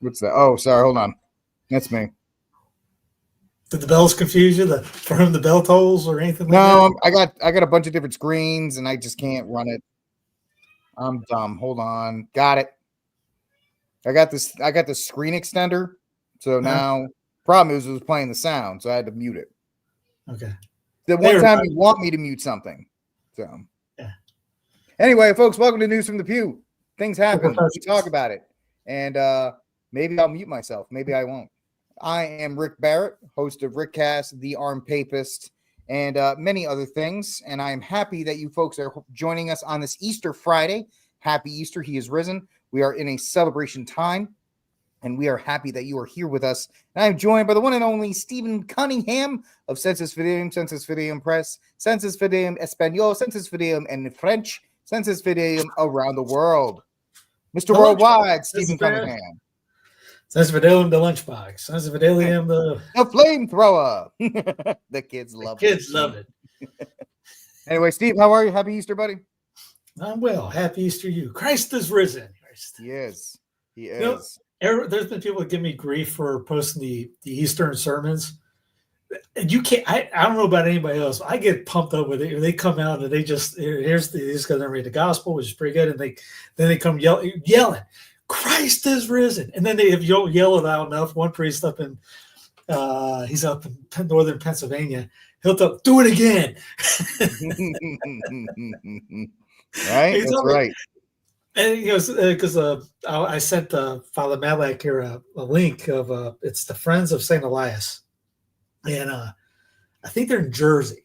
What's that? Oh, sorry. Hold on. That's me. Did the bells confuse you? For whom the bell tolls or anything like No, that? I got a bunch of different screens and I just can't run it. I'm dumb. Hold on. Got it. I got this screen extender. So now problem is it was playing the sound, so I had to mute it. Okay. The one time you want me to mute something. So yeah. Anyway, folks, welcome to News from the Pew. Things happen. We talk about it. And maybe I'll mute myself. Maybe I won't. I am Rick Barrett, host of Rickcast, The Armed Papist, and many other things. And I am happy that you folks are joining us on this Easter Friday. Happy Easter. He is risen. We are in a celebration time, and we are happy that you are here with us. And I am joined by the one and only Stephen Cunningham of Census Fideum Press, Census Fideum Espanol, Census Fideum in French, Census Fideum around the world. Mr. Worldwide, Stephen Cunningham. Census Fideum, the lunchbox. Census Fideum, the flamethrower. The kids love it. Anyway, Steve, how are you? Happy Easter, buddy. I'm well. Happy Easter, you. Christ is risen. He is. He is. There's been people that give me grief for posting the Eastern sermons. And you can't. I don't know about anybody else. I get pumped up with it. They come out and they just here's going to read the gospel, which is pretty good, and they come yelling, "Christ is risen!" And then if you don't yell it out enough, one priest up in he's up in northern Pennsylvania, he'll do it again. Right, that's right. And he goes because I sent Father Malak here a link of it's the Friends of St. Elias. And I think they're in Jersey,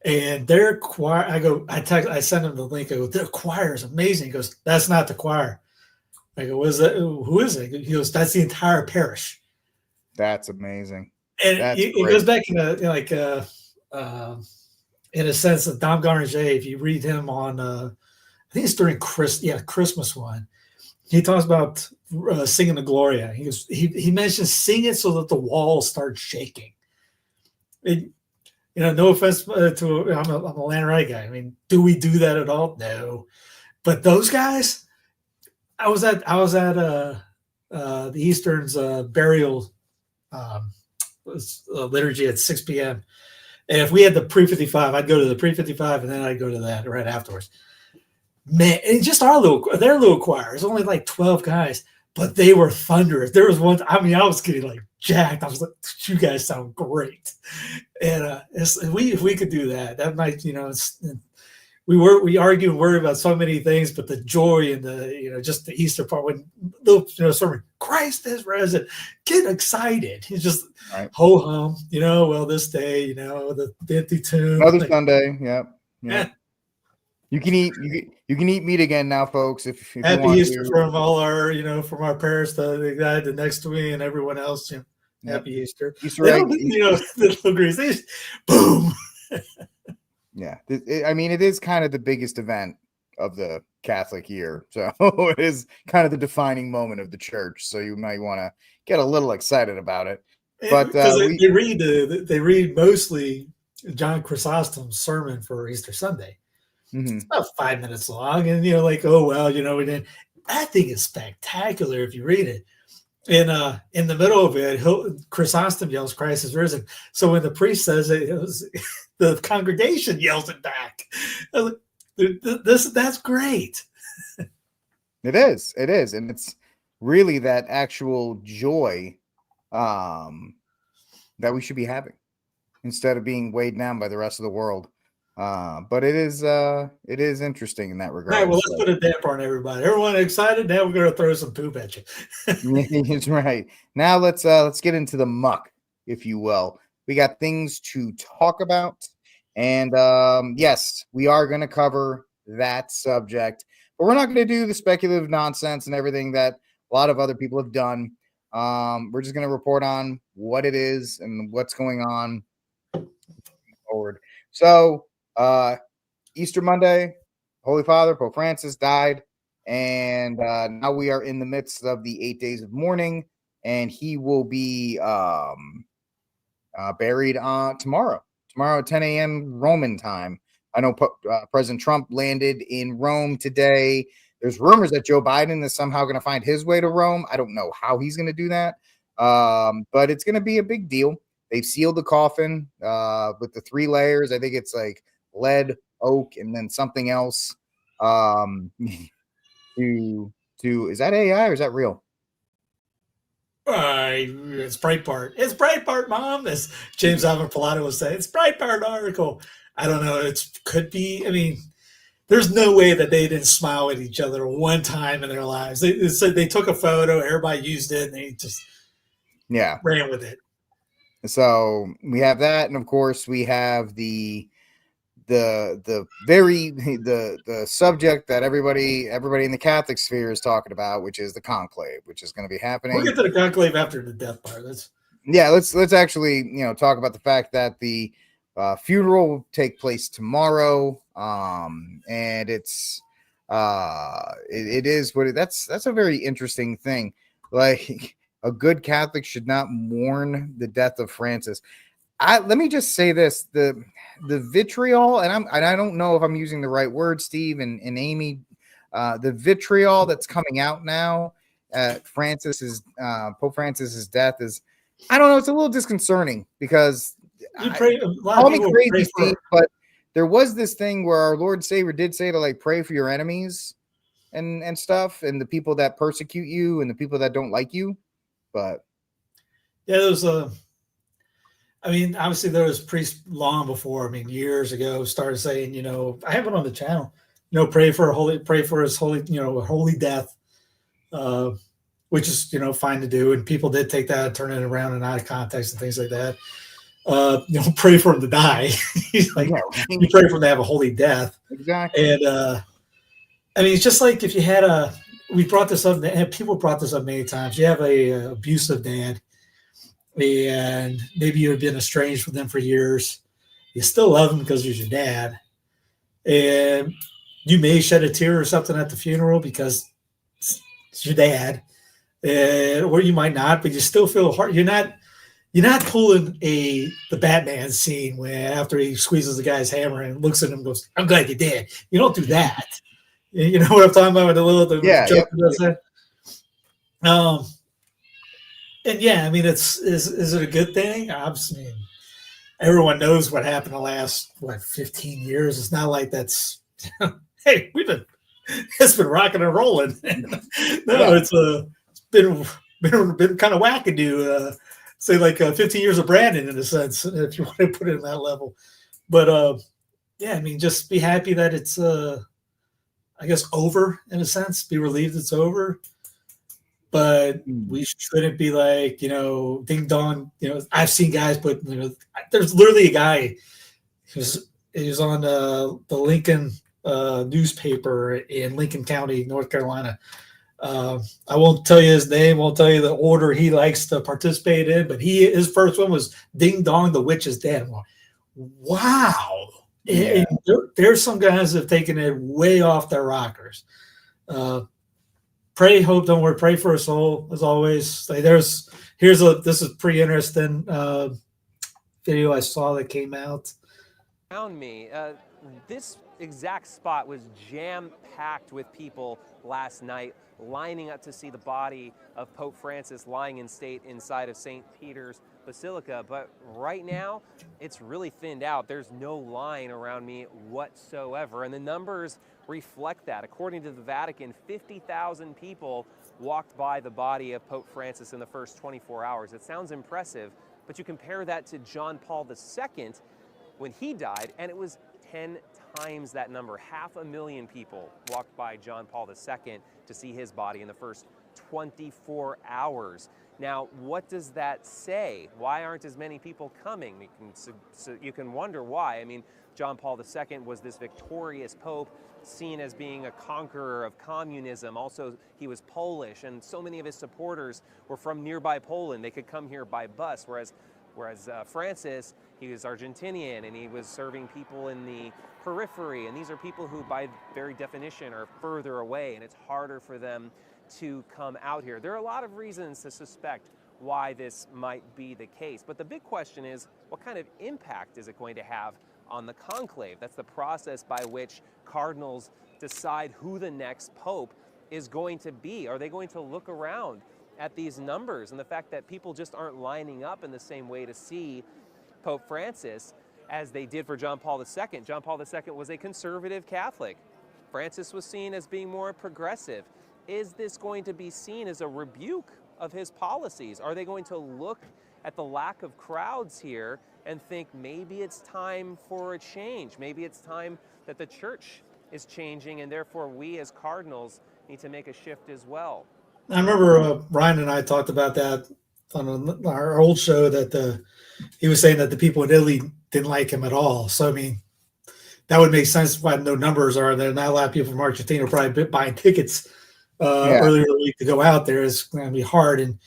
and their choir. I sent him the link. I go, their choir is amazing. He goes, that's not the choir. I go, what is that? Who is it? He goes, that's the entire parish. That's amazing. And it goes back in a sense of Dom Garnier. If you read him on, I think it's during Christmas one. He talks about singing the Gloria. He goes, he mentions sing it so that the walls start shaking. No offense to I'm a Lannerite guy. I mean, do we do that at all? No, but those guys. I was at the Eastern's burial liturgy at 6 p.m. And if we had the pre-55, I'd go to the pre-55 and then I'd go to that right afterwards. Man, and just their little choir. It's only like 12 guys, but they were thunderous. There was one. I mean, I was getting like jacked. I was like, "You guys sound great," and if we could do that might, we argue and worry about so many things, but the joy and the just the Easter part when sermon, Christ is risen, get excited. He's just ho hum, well this day, the empty tomb, another Sunday, yeah. You can eat meat again now, folks. If Happy you want Easter from all our from our parents, the guy next to me, and everyone else. Happy Easter. Easter egg. The little grease. Boom. Yeah, I mean, it is kind of the biggest event of the Catholic year, so it is kind of the defining moment of the church. So you might want to get a little excited about it. But they read mostly John Chrysostom's sermon for Easter Sunday. Mm-hmm. It's about 5 minutes long, and we didn't. That thing is spectacular if you read it. And in the middle of it, Chrysostom yells, "Christ is risen." So when the priest says it, the congregation yells it back. That's great. It is, and it's really that actual joy that we should be having instead of being weighed down by the rest of the world. But it is interesting in that regard. All right, well, let's put a damper on everybody. Everyone excited? Now we're going to throw some poop at you. That's right. Now let's get into the muck, if you will. We got things to talk about, and yes, we are going to cover that subject, but we're not going to do the speculative nonsense and everything that a lot of other people have done. We're just going to report on what it is and what's going on forward. So. Easter Monday, Holy Father, Pope Francis died, and now we are in the midst of the 8 days of mourning, and he will be buried tomorrow at 10 a.m. Roman time. I know President Trump landed in Rome today There's rumors that Joe Biden is somehow going to find his way to Rome. I don't know how he's going to do that, but it's going to be a big deal. They've sealed the coffin with the 3 layers. I think it's like lead, oak, and then something else. Is that AI or is that real? It's Breitbart. It's Breitbart, Mom. As James Alvin Pilato was saying, it's Breitbart article. I don't know. It could be. I mean, there's no way that they didn't smile at each other one time in their lives. They took a photo, everybody used it, and they just ran with it. So we have that, and of course we have the subject that everybody in the Catholic sphere is talking about, which is the conclave, which is going to be happening. We'll get to the conclave after the death part. Let's actually talk about the fact that the funeral will take place tomorrow, and it's it is what that's a very interesting thing. Like, a good Catholic should not mourn the death of Francis. Let me just say this: the vitriol, and I don't know if I'm using the right word, Steve and Amy. The vitriol that's coming out now at Pope Francis's death is, I don't know, it's a little disconcerting because call me crazy, Steve, but there was this thing where our Lord Savior did say to like pray for your enemies and stuff, and the people that persecute you and the people that don't like you. But yeah, there's I mean, obviously there was priests long before. I mean, years ago, started saying, I have it on the channel, pray for his holy death, which is, fine to do. And people did take that and turn it around and out of context and things like that. Pray for him to die. He's like, you pray for him to have a holy death. Exactly. And I mean, it's just like if you had we brought this up, and people brought this up many times. You have a abusive dad, and maybe you've been estranged from them for years. You still love him because he's your dad, and you may shed a tear or something at the funeral because it's your dad, or you might not, but you still feel hard. You're not pulling the Batman scene where after he squeezes the guy's hammer and looks at him and goes, "I'm glad you're dead." You don't do that. You know what I'm talking about with the little joke. And yeah, I mean, is it a good thing? I mean, everyone knows what happened the last 15 years. It's not like that's hey, it's been rocking and rolling. It's been kind of wackadoo. Say like 15 years of Brandon in a sense, if you want to put it in that level. But yeah, I mean, just be happy that it's I guess over in a sense. Be relieved it's over. But we shouldn't be like, ding dong. I've seen guys put, there's literally a guy who's on the Lincoln newspaper in Lincoln County, North Carolina. I won't tell you his name, won't tell you the order he likes to participate in, but his first one was ding dong, the witch is dead. I'm like, wow. Yeah. And there's some guys that have taken it way off their rockers. Pray, hope, don't worry. Pray for a soul, as always. This is pretty interesting video I saw that came out. Around me, this exact spot was jam-packed with people last night, lining up to see the body of Pope Francis lying in state inside of St. Peter's Basilica. But right now, it's really thinned out. There's no line around me whatsoever, and the numbers reflect that. According to the Vatican, 50,000 people walked by the body of Pope Francis in the first 24 hours. It sounds impressive, but you compare that to John Paul II when he died, and it was 10 times that number. 500,000 people walked by John Paul II to see his body in the first 24 hours. Now, what does that say? Why aren't as many people coming? You can wonder why. I mean, John Paul II was this victorious pope, seen as being a conqueror of communism. Also, he was Polish, and so many of his supporters were from nearby Poland. They could come here by bus, whereas Francis, he was Argentinian, and he was serving people in the periphery, and these are people who, by very definition, are further away, and it's harder for them to come out here. There are a lot of reasons to suspect why this might be the case, but the big question is, what kind of impact is it going to have on the conclave? That's the process by which cardinals decide who the next pope is going to be? Are they going to look around at these numbers and the fact that people just aren't lining up in the same way to see Pope Francis as they did for John Paul II? John Paul II was a conservative Catholic. Francis was seen as being more progressive. Is this going to be seen as a rebuke of his policies? Are they going to look at the lack of crowds here and think maybe it's time for a change? Maybe it's time that the church is changing and therefore we as cardinals need to make a shift as well. I remember Ryan and I talked about that on our old show, that he was saying that the people in Italy didn't like him at all. So, I mean, that would make sense if I know numbers are there. Not a lot of people from Argentina are probably buying tickets earlier in the week to go out there. It's going to be hard. And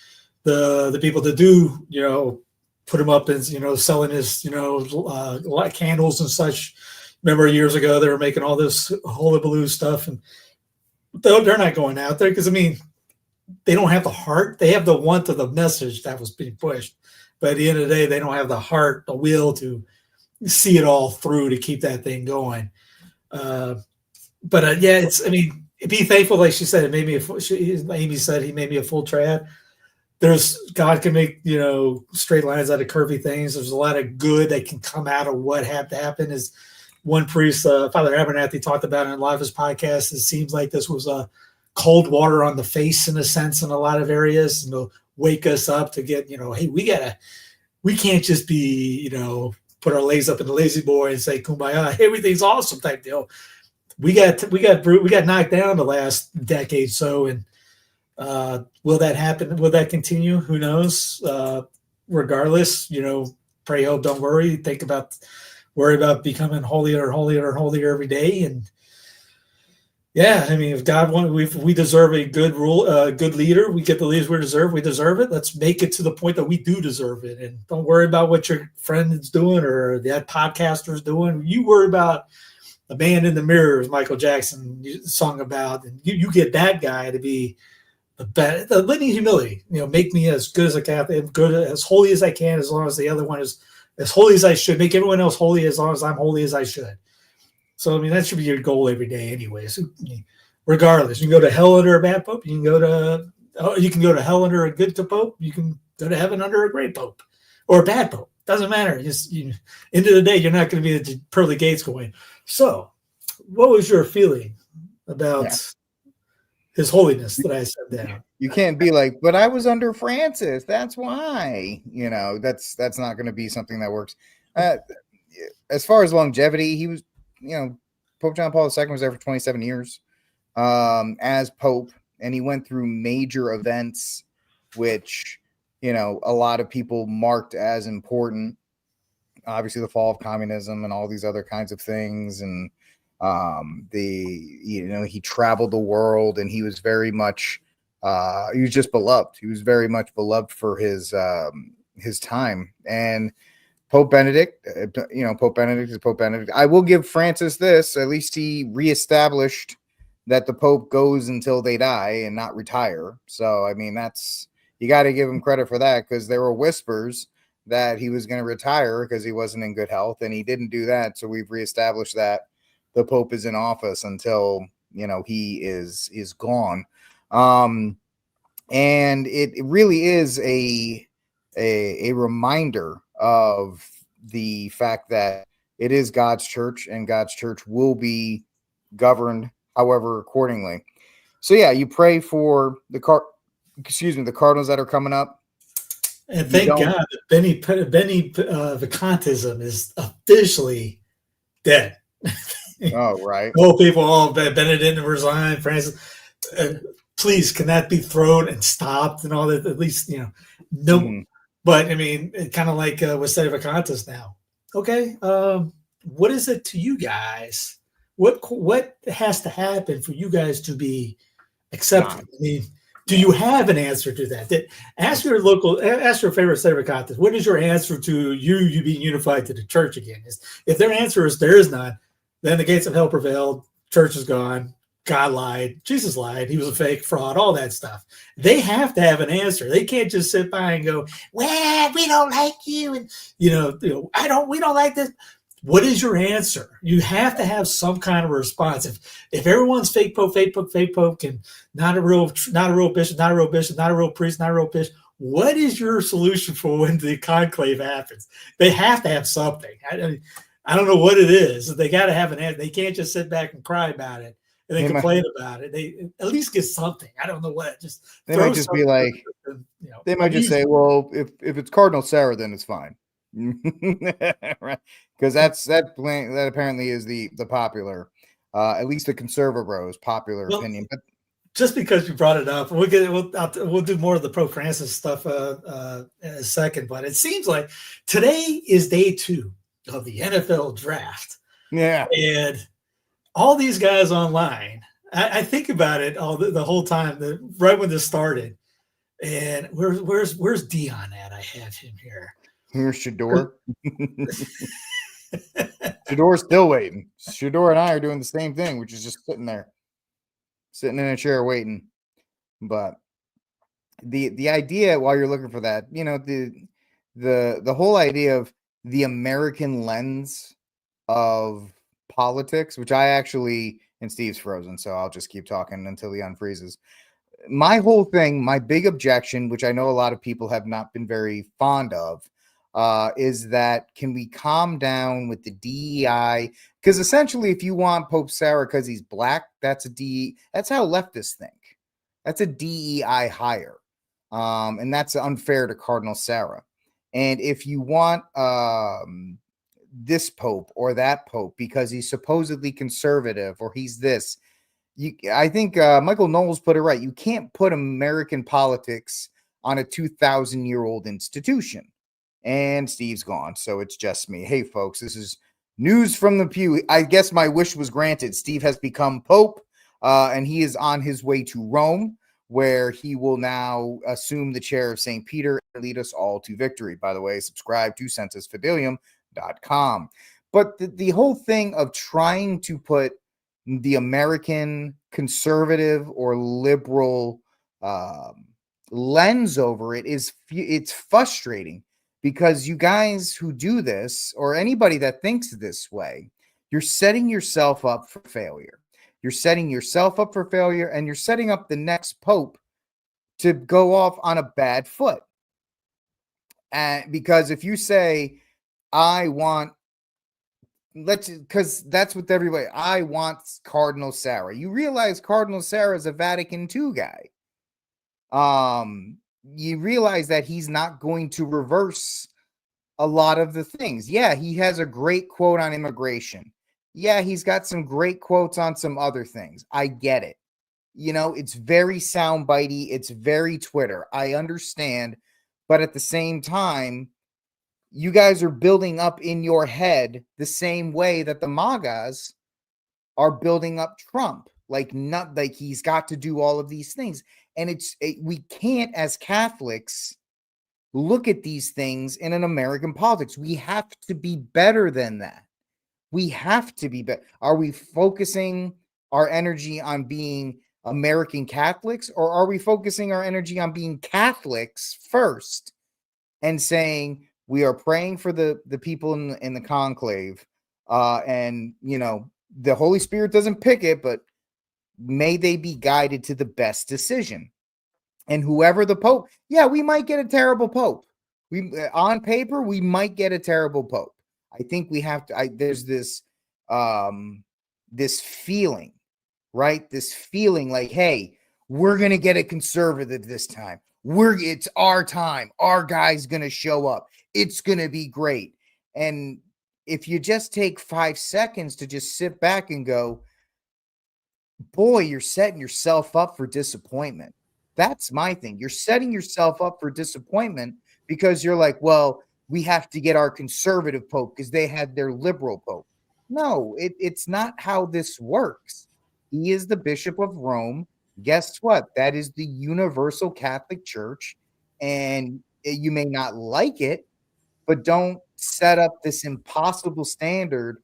the people that do, put him up as, selling his, candles and such. Remember years ago, they were making all this hullabaloo stuff, and they're not going out there because, I mean, they don't have the heart. They have the want of the message that was being pushed. But at the end of the day, they don't have the heart, the will to see it all through to keep that thing going. Be thankful, like she said, Amy said he made me a full trad. God can make, straight lines out of curvy things. There's a lot of good that can come out of what had to happen. As one priest, Father Abernathy, talked about in a lot of his podcasts, it seems like this was a cold water on the face, in a sense, in a lot of areas, wake us up to get, hey, we can't just be, put our legs up in the lazy boy and say kumbaya, everything's awesome type deal. We got knocked down the last decade. So, and will that happen? Will that continue? Who knows? Regardless, pray, hope, don't worry. Worry about becoming holier every day. And yeah, I mean, if God wants, we deserve a good leader. We get the leaders we deserve. We deserve it. Let's make it to the point that we do deserve it. And don't worry about what your friend is doing or that podcaster is doing. You worry about the man in the mirror, as Michael Jackson sung about, and you get that guy to be the best. The litany of humility, make me as good as a Catholic, as holy as I can, as long as the other one is as holy as I should. Make everyone else holy as long as I'm holy as I should. So, I mean, that should be your goal every day anyway. So, regardless, you can go to hell under a bad pope. You can go to hell under a good pope. You can go to heaven under a great pope or a bad pope. Doesn't matter. End of the day, you're not going to be at the pearly gates going. So, what was your feeling about His Holiness that I said that? You can't be like, but I was under Francis. That's why. That's not going to be something that works. As far as longevity, he was, Pope John Paul II was there for 27 years as Pope, and he went through major events, which, a lot of people marked as important. Obviously, the fall of communism and all these other kinds of things. And he traveled the world, and he was very much, he was just beloved. He was very much beloved for his time. And Pope Benedict, Pope Benedict is Pope Benedict. I will give Francis this. At least he reestablished that the Pope goes until they die and not retire. So, I mean, you got to give him credit for that, because there were whispers that he was going to retire because he wasn't in good health, and he didn't do that. So we've reestablished that the Pope is in office until, he is gone. And it really is a reminder of the fact that it is God's church, and God's church will be governed however accordingly. So yeah, you pray for the Cardinals that are coming up. And thank God that Benny Vacantism is officially dead. Oh, right. Oh, people, Benedict resign, Francis. Please, can that be thrown and stopped and all that? At least, no. Mm-hmm. But I mean, kind of like with State of Vacantis now. Okay, what is it to you guys? What has to happen for you guys to be accepted? I mean, do you have an answer to that? Ask your favorite State of Vacantis. What is your answer to you being unified to the church again? If their answer is there is none, then the gates of hell prevailed. Church is gone. God lied. Jesus lied. He was a fake fraud, all that stuff. They have to have an answer. They can't just sit by and go, well, we don't like you. And, we don't like this. What is your answer? You have to have some kind of response. If everyone's fake pope, and not a real bishop, not a real bishop, not a real priest, not a real bishop, what is your solution for when the conclave happens? They have to have something. I don't know what it is. They got to have an answer. They can't just sit back and cry about it and then complain about it. They at least get something. I don't know what. Just they might just be like, they might just say, well, if it's Cardinal Sarah, then it's fine. Right, because that apparently is the popular, at least the conservative bros popular opinion. But just because you brought it up, we'll do more of the Pope Francis stuff in a second. But it seems like today is day 2 of the NFL draft. Yeah, and all these guys online. I think about it the whole time, right when this started. And where's Dion at? I have him here. Here's Shador. Shador's still waiting. Shador and I are doing the same thing, which is just sitting in a chair waiting. But the idea while you're looking for that, the whole idea of the American lens of politics, which I actually, and Steve's frozen, so I'll just keep talking until he unfreezes. My whole thing, my big objection, which I know a lot of people have not been very fond of, is that can we calm down with the DEI? Because essentially, if you want Pope Sarah because he's black, that's how leftists think. That's a DEI hire, and that's unfair to Cardinal Sarah. And if you want this pope or that pope because he's supposedly conservative or he's this, I think Michael Knowles put it right. You can't put American politics on a 2,000-year-old institution. And Steve's gone, so it's just me. Hey, folks, this is news from the pew. I guess my wish was granted. Steve has become Pope, and he is on his way to Rome, where he will now assume the chair of St. Peter and lead us all to victory. By the way, subscribe to sensusfidelium.com. But the whole thing of trying to put the American conservative or liberal lens over it it's frustrating. Because you guys who do this, or anybody that thinks this way, you're setting yourself up for failure. You're setting yourself up for failure, and you're setting up the next pope to go off on a bad foot. And because if you say, because that's what everybody, I want Cardinal Sarah. You realize Cardinal Sarah is a Vatican II guy. You realize that he's not going to reverse a lot of the things. Yeah, he has a great quote on immigration. Yeah, he's got some great quotes on some other things. I get it. It's very soundbitey. It's very Twitter. I understand. But at the same time, you guys are building up in your head the same way that the MAGAs are building up Trump. Not like he's got to do all of these things. And we can't, as Catholics, look at these things in an American politics. We have to be better than that. We have to be better. Are we focusing our energy on being American Catholics, or are we focusing our energy on being Catholics first and saying we are praying for the people in the conclave, and the Holy Spirit doesn't pick it, but may they be guided to the best decision. And whoever the pope, we might get a terrible pope. On paper, we might get a terrible pope. I think we have to. There's this feeling, right? This feeling like, hey, we're gonna get a conservative this time. It's our time. Our guy's gonna show up. It's gonna be great. And if you just take 5 seconds to just sit back and go, boy, you're setting yourself up for disappointment. That's my thing. You're setting yourself up for disappointment because you're like, well, we have to get our conservative pope because they had their liberal pope. No, it's not how this works. He is the Bishop of Rome. Guess what? That is the universal Catholic Church. And you may not like it, but don't set up this impossible standard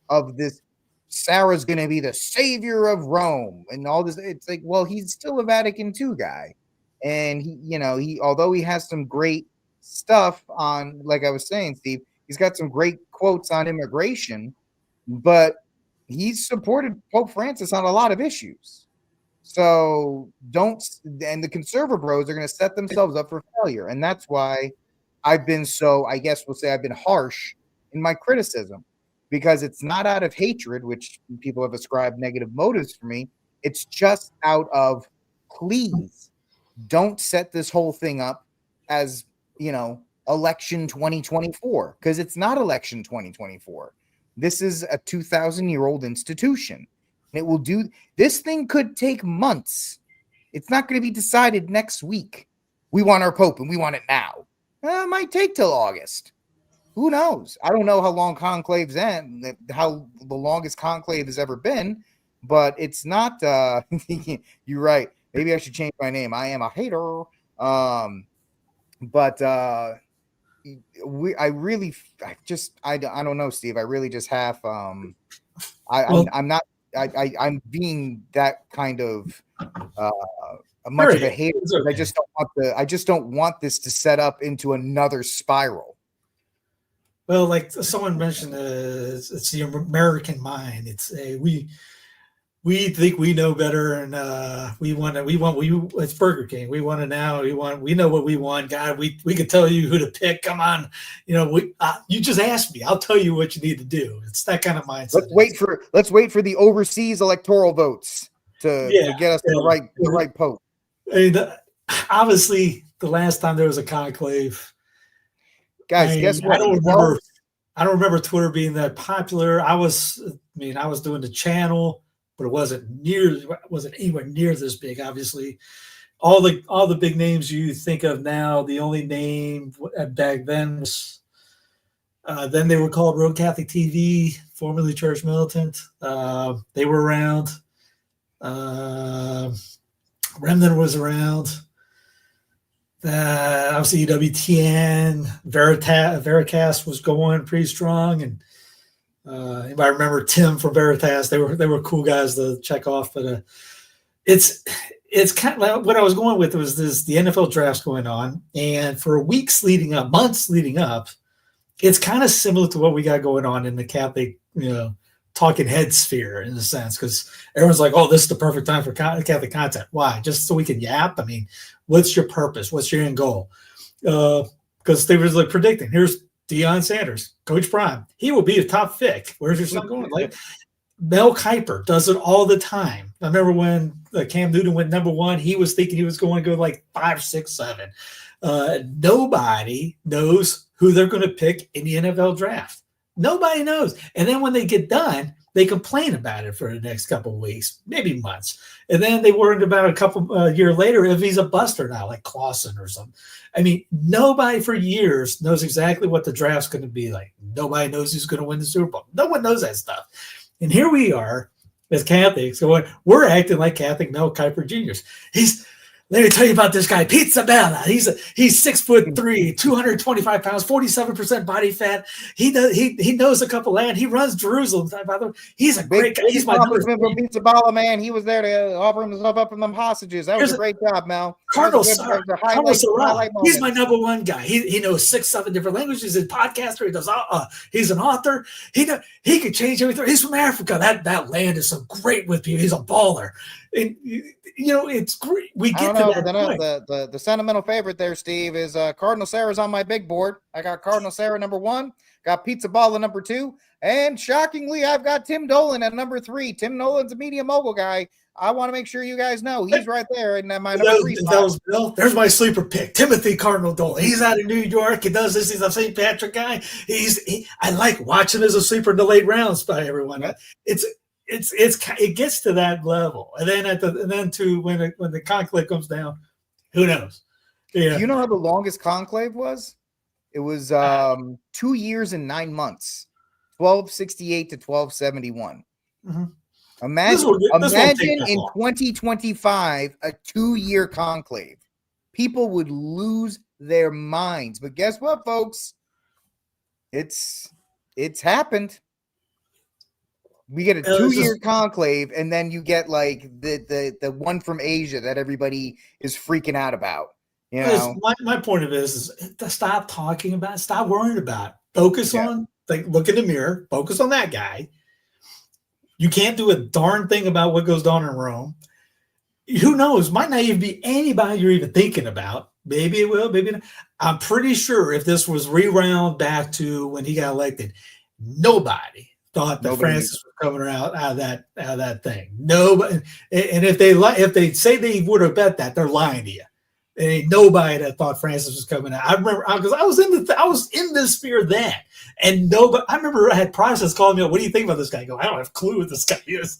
of this. Sarah's going to be the savior of Rome and all this. It's like, well, he's still a Vatican II guy. And he although he has some great stuff on, like I was saying, Steve, He's got some great quotes on immigration, but he's supported Pope Francis on a lot of issues. So and the conservative bros are going to set themselves up for failure. And that's why I've been I guess we'll say I've been harsh in my criticism, because it's not out of hatred, which people have ascribed negative motives for me. It's just out of, please don't set this whole thing up as, election 2024, because it's not election 2024. This is a 2,000-year-old institution. And it will this thing could take months. It's not going to be decided next week. We want our Pope and we want it now. It might take till August. Who knows? I don't know how long conclaves end, how the longest conclave has ever been, but it's not, you're right. Maybe I should change my name. I am a hater. But I don't know, Steve. I really just have, I'm being that kind of much of a hater. Okay. I just don't want this to set up into another spiral. Well, like someone mentioned, it's the American mind. It's we think we know better, and it's Burger King. We want it now. We know what we want. God, we can tell you who to pick. Come on, you just ask me. I'll tell you what you need to do. It's that kind of mindset. Let's wait for the overseas electoral votes to get us the right Pope. I mean, obviously, the last time there was a conclave, guys, guess what? I don't remember Twitter being that popular. I was doing the channel, but it wasn't anywhere near this big. Obviously, all the big names you think of now, the only name back then was then they were called Road Catholic TV, formerly Church Militant. They were around. Remnant was around. Obviously EWTN, Veracast was going pretty strong, and anybody remember Tim from Veritas? They were cool guys to check off. But it's kind of like what I was going with was the NFL drafts going on, and for months leading up, it's kind of similar to what we got going on in the Catholic, talking head sphere in a sense, because everyone's like, oh, this is the perfect time for Catholic content. Why? Just so we can yap? I mean, what's your purpose? What's your end goal? Because they were like predicting, here's Deion Sanders, Coach Prime. He will be a top pick. Where's your son going? Like Mel Kiper does it all the time. I remember when Cam Newton went number 1, he was thinking he was going to go like 5, 6, 7. Nobody knows who they're going to pick in the NFL draft. Nobody knows. And then when they get done, they complain about it for the next couple of weeks, maybe months. And then they worried about a couple years later if he's a bust or not, like Clausen or something. I mean, nobody for years knows exactly what the draft's going to be like. Nobody knows who's going to win the Super Bowl. No one knows that stuff. And here we are as Catholics going, we're acting like Catholic Mel Kiper Jr.'s. Let me tell you about this guy, Pizza Bella. He's 6'3", 225 pounds, 47% body fat. He knows a couple land. He runs Jerusalem. By the way, he's a great guy. He's my number 3. Pizza Bella, man. He was there to offer himself up from them hostages. That was a great job, Mel. Cardinal Sarah. He's my number 1 guy. He knows 6, 7 different languages. He's a podcaster. He does. He's an author. He could change everything. He's from Africa. That land is so great with people. He's a baller. And, it's great. We get to that point. The sentimental favorite there, Steve, is Cardinal Sarah's on my big board. I got Cardinal Sarah number 1, got Pizza Balla number 2, and shockingly, I've got Tim Dolan at number 3. Tim Nolan's a media mogul guy. I want to make sure you guys know he's right there in my number 3 spot. There's my sleeper pick, Timothy Cardinal Dolan. He's out of New York. He does this. He's a St. Patrick guy. I like watching as a sleeper in the late rounds by everyone. It gets to that level, and then when the conclave comes down, who knows? Yeah. Do you know how the longest conclave was? It was 2 years and 9 months, 1268 to 1271. Mm-hmm. Imagine in 2025 a 2-year conclave. People would lose their minds. But guess what, folks? It's happened. We get a 2-year conclave, and then you get like the one from Asia that everybody is freaking out about. My point of this is to stop talking about it, stop worrying about it. Focus on, like, look in the mirror, focus on that guy. You can't do a darn thing about what goes on in Rome. Who knows? Might not even be anybody you're even thinking about. Maybe it will, maybe not. I'm pretty sure if this was rewound back to when he got elected, nobody thought that Francis was coming out of that thing. Nobody. And if they say they would have bet that, they're lying to you. There ain't nobody that thought Francis was coming out. I remember because I was in this sphere then, and nobody. I remember I had Protestants calling me up. What do you think about this guy? I go, I don't have a clue what this guy is.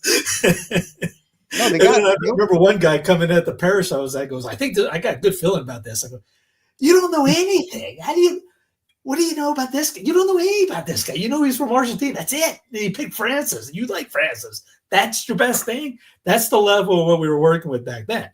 No, I remember one guy coming at the parish I was at goes, I got a good feeling about this. I go, you don't know anything. What do you know about this guy? You don't know anything about this guy. You know he's from Argentina. That's it. And you pick Francis. You like Francis. That's your best thing. That's the level of what we were working with back then.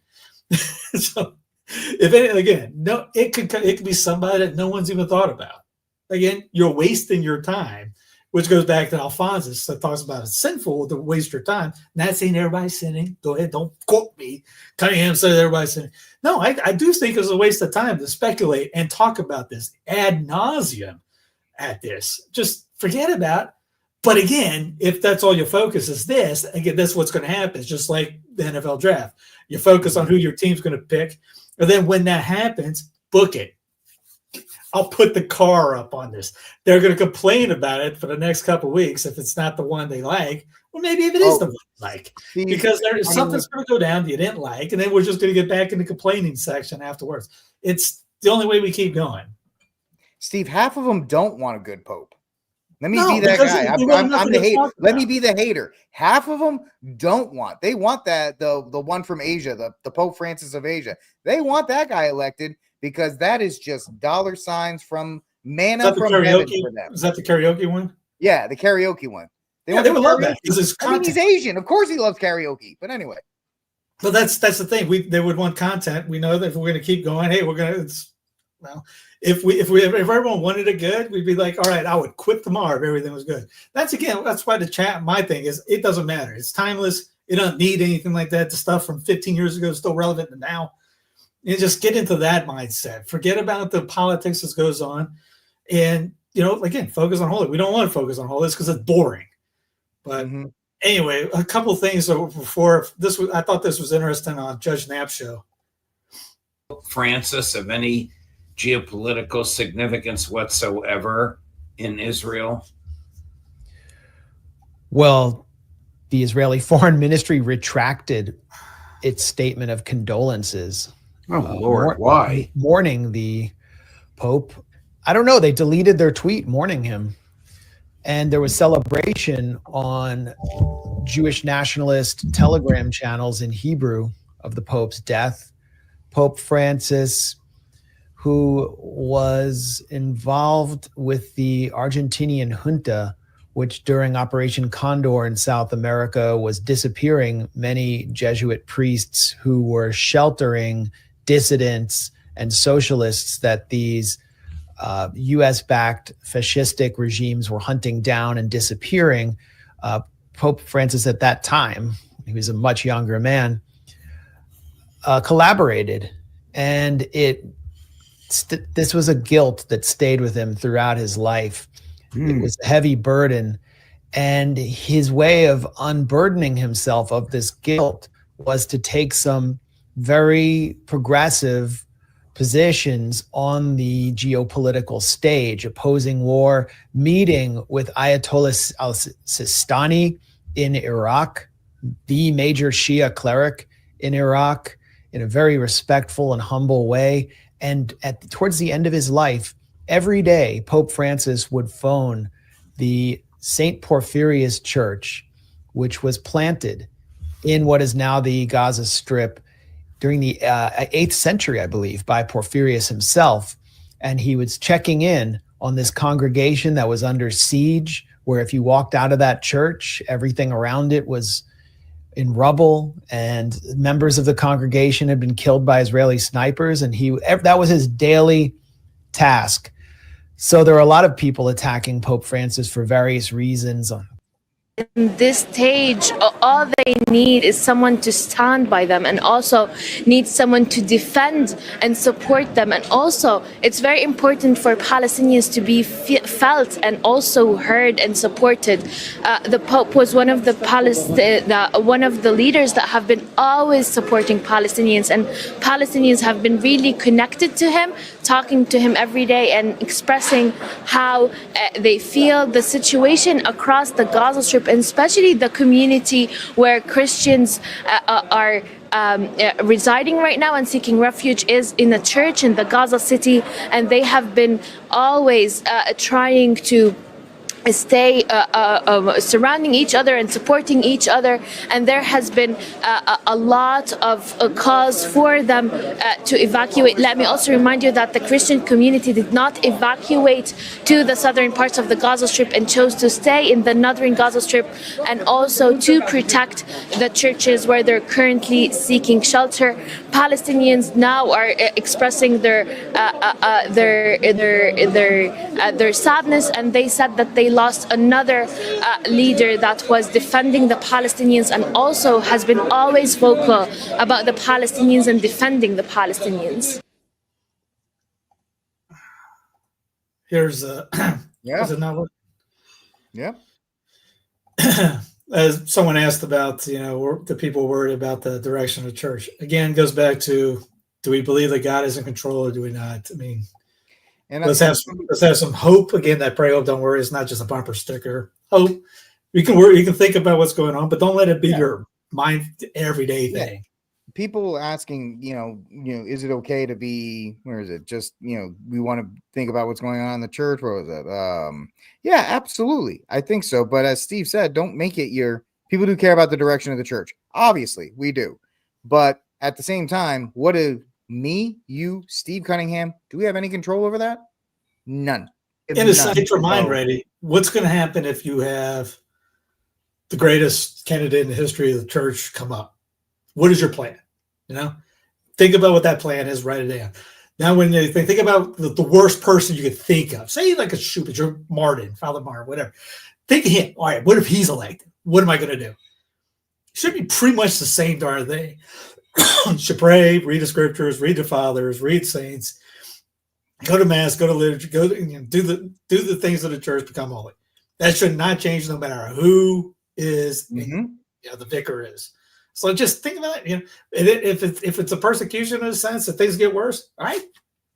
So, it could be somebody that no one's even thought about. Again, you're wasting your time, which goes back to Alphonsus that talks about it's sinful to waste your time. Not saying everybody's sinning. Go ahead, don't quote me. Cunningham says everybody's sinning. No, I do think it's a waste of time to speculate and talk about this ad nauseum at this. Just forget about it. But again, if that's all your focus is this, again, that's what's going to happen. It's just like the NFL draft. You focus on who your team's going to pick. And then when that happens, book it. I'll put the car up on this. They're going to complain about it for the next couple of weeks if it's not the one they like. Well, maybe if it is the one they like. Because something's going to go down you didn't like, and then we're just going to get back in the complaining section afterwards. It's the only way we keep going. Steve, half of them don't want a good pope. Let me be that guy. I'm the hater. Let me be the hater. Half of them don't want. They want that the one from Asia, the Pope Francis of Asia. They want that guy elected because that is just dollar signs from manna from heaven for them. Is that the karaoke one? Yeah, the karaoke one. They would love that. I mean, he's Asian. Of course, he loves karaoke. But anyway, but that's the thing. They would want content. We know that if we're going to keep going, hey, we're going to. Well, if everyone wanted it good, we'd be like, all right, I would quit tomorrow if everything was good. That's why the chat. My thing is, it doesn't matter. It's timeless. It doesn't need anything like that. The stuff from 15 years ago is still relevant to now. You just get into that mindset. Forget about the politics that goes on, and again, focus on holy. We don't want to focus on holiness because it's boring. But anyway, a couple things before this. I thought this was interesting on Judge Knapp's show. Francis of any geopolitical significance whatsoever in Israel? Well, the Israeli Foreign Ministry retracted its statement of condolences. Oh, Lord, why? Mourning the Pope. I don't know. They deleted their tweet mourning him. And there was celebration on Jewish nationalist Telegram channels in Hebrew of the Pope's death. Pope Francis, who was involved with the Argentinian junta, which during Operation Condor in South America was disappearing many Jesuit priests who were sheltering dissidents and socialists that these US-backed fascistic regimes were hunting down and disappearing. Pope Francis at that time, he was a much younger man, collaborated. And this was a guilt that stayed with him throughout his life. It was a heavy burden. And his way of unburdening himself of this guilt was to take some very progressive positions on the geopolitical stage, opposing war, meeting with Ayatollah al-Sistani in Iraq, the major Shia cleric in Iraq, in a very respectful and humble way. And towards the end of his life, every day, Pope Francis would phone the St. Porphyrius Church, which was planted in what is now the Gaza Strip during the 8th century, I believe, by Porphyrius himself. And he was checking in on this congregation that was under siege, where if you walked out of that church, everything around it was in rubble, and members of the congregation had been killed by Israeli snipers. And that was his daily task. So there are a lot of people attacking Pope Francis for various reasons. in this stage, all they need is someone to stand by them, and also need someone to defend and support them. And also, it's very important for Palestinians to be felt and also heard and supported. The Pope was one of the leaders that have been always supporting Palestinians, and Palestinians have been really connected to him, talking to him every day and expressing how they feel the situation across the Gaza Strip, and especially the community where Christians are residing right now and seeking refuge is in a church in the Gaza city, and they have been always trying to stay surrounding each other and supporting each other. And there has been a lot of calls for them to evacuate. Let me also remind you that the Christian community did not evacuate to the southern parts of the Gaza Strip and chose to stay in the northern Gaza Strip, and also to protect the churches where they're currently seeking shelter. Palestinians now are expressing their sadness, and they said that they lost another leader that was defending the Palestinians and also has been always vocal about the Palestinians and defending the Palestinians. Here's another. Yeah. As someone asked about, the people worried about the direction of the church. Again, goes back to, do we believe that God is in control or do we not? I mean, and let's have some hope. Again, that pray, hope, don't worry. It's not just a bumper sticker. Hope. You can worry. You can think about what's going on, but don't let it be your mind everyday thing. People asking, is it okay to be, where is it? Just, we want to think about what's going on in the church. Where was it? Yeah, absolutely. I think so. But as Steve said, don't make it people do care about the direction of the church. Obviously, we do. But at the same time, what do me, you, Steve Cunningham, do we have any control over that? None. And to set your mind ready, what's going to happen if you have the greatest candidate in the history of the church come up? What is your plan? Think about what that plan is, write it down. Now, when you think about the worst person you could think of, say like a Schubert, Martin, Father Martin, whatever. Think of him. All right, what if he's elected? What am I going to do? It should be pretty much the same darn thing. Should pray, read the scriptures, read the fathers, read saints, go to mass, go to liturgy, do the things of the church, become holy. That should not change no matter who is the vicar is. So just think about it. If it's a persecution in a sense, if things get worse, all right,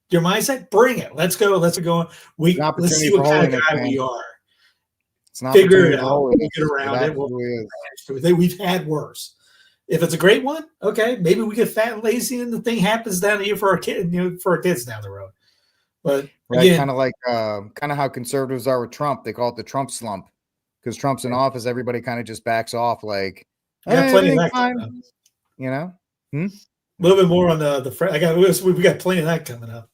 your mindset, bring it. Let's go. Let's go. Let's see what kind of guy we are. It's not figure it out. We'll get around it. We've had worse. If it's a great one, okay, maybe we get fat and lazy, and the thing happens down here for our kids down the road. But again, kind of how conservatives are with Trump. They call it the Trump slump, because Trump's in office. Everybody kind of just backs off, like. Yeah, plenty of that A little bit more on we got plenty of that coming up.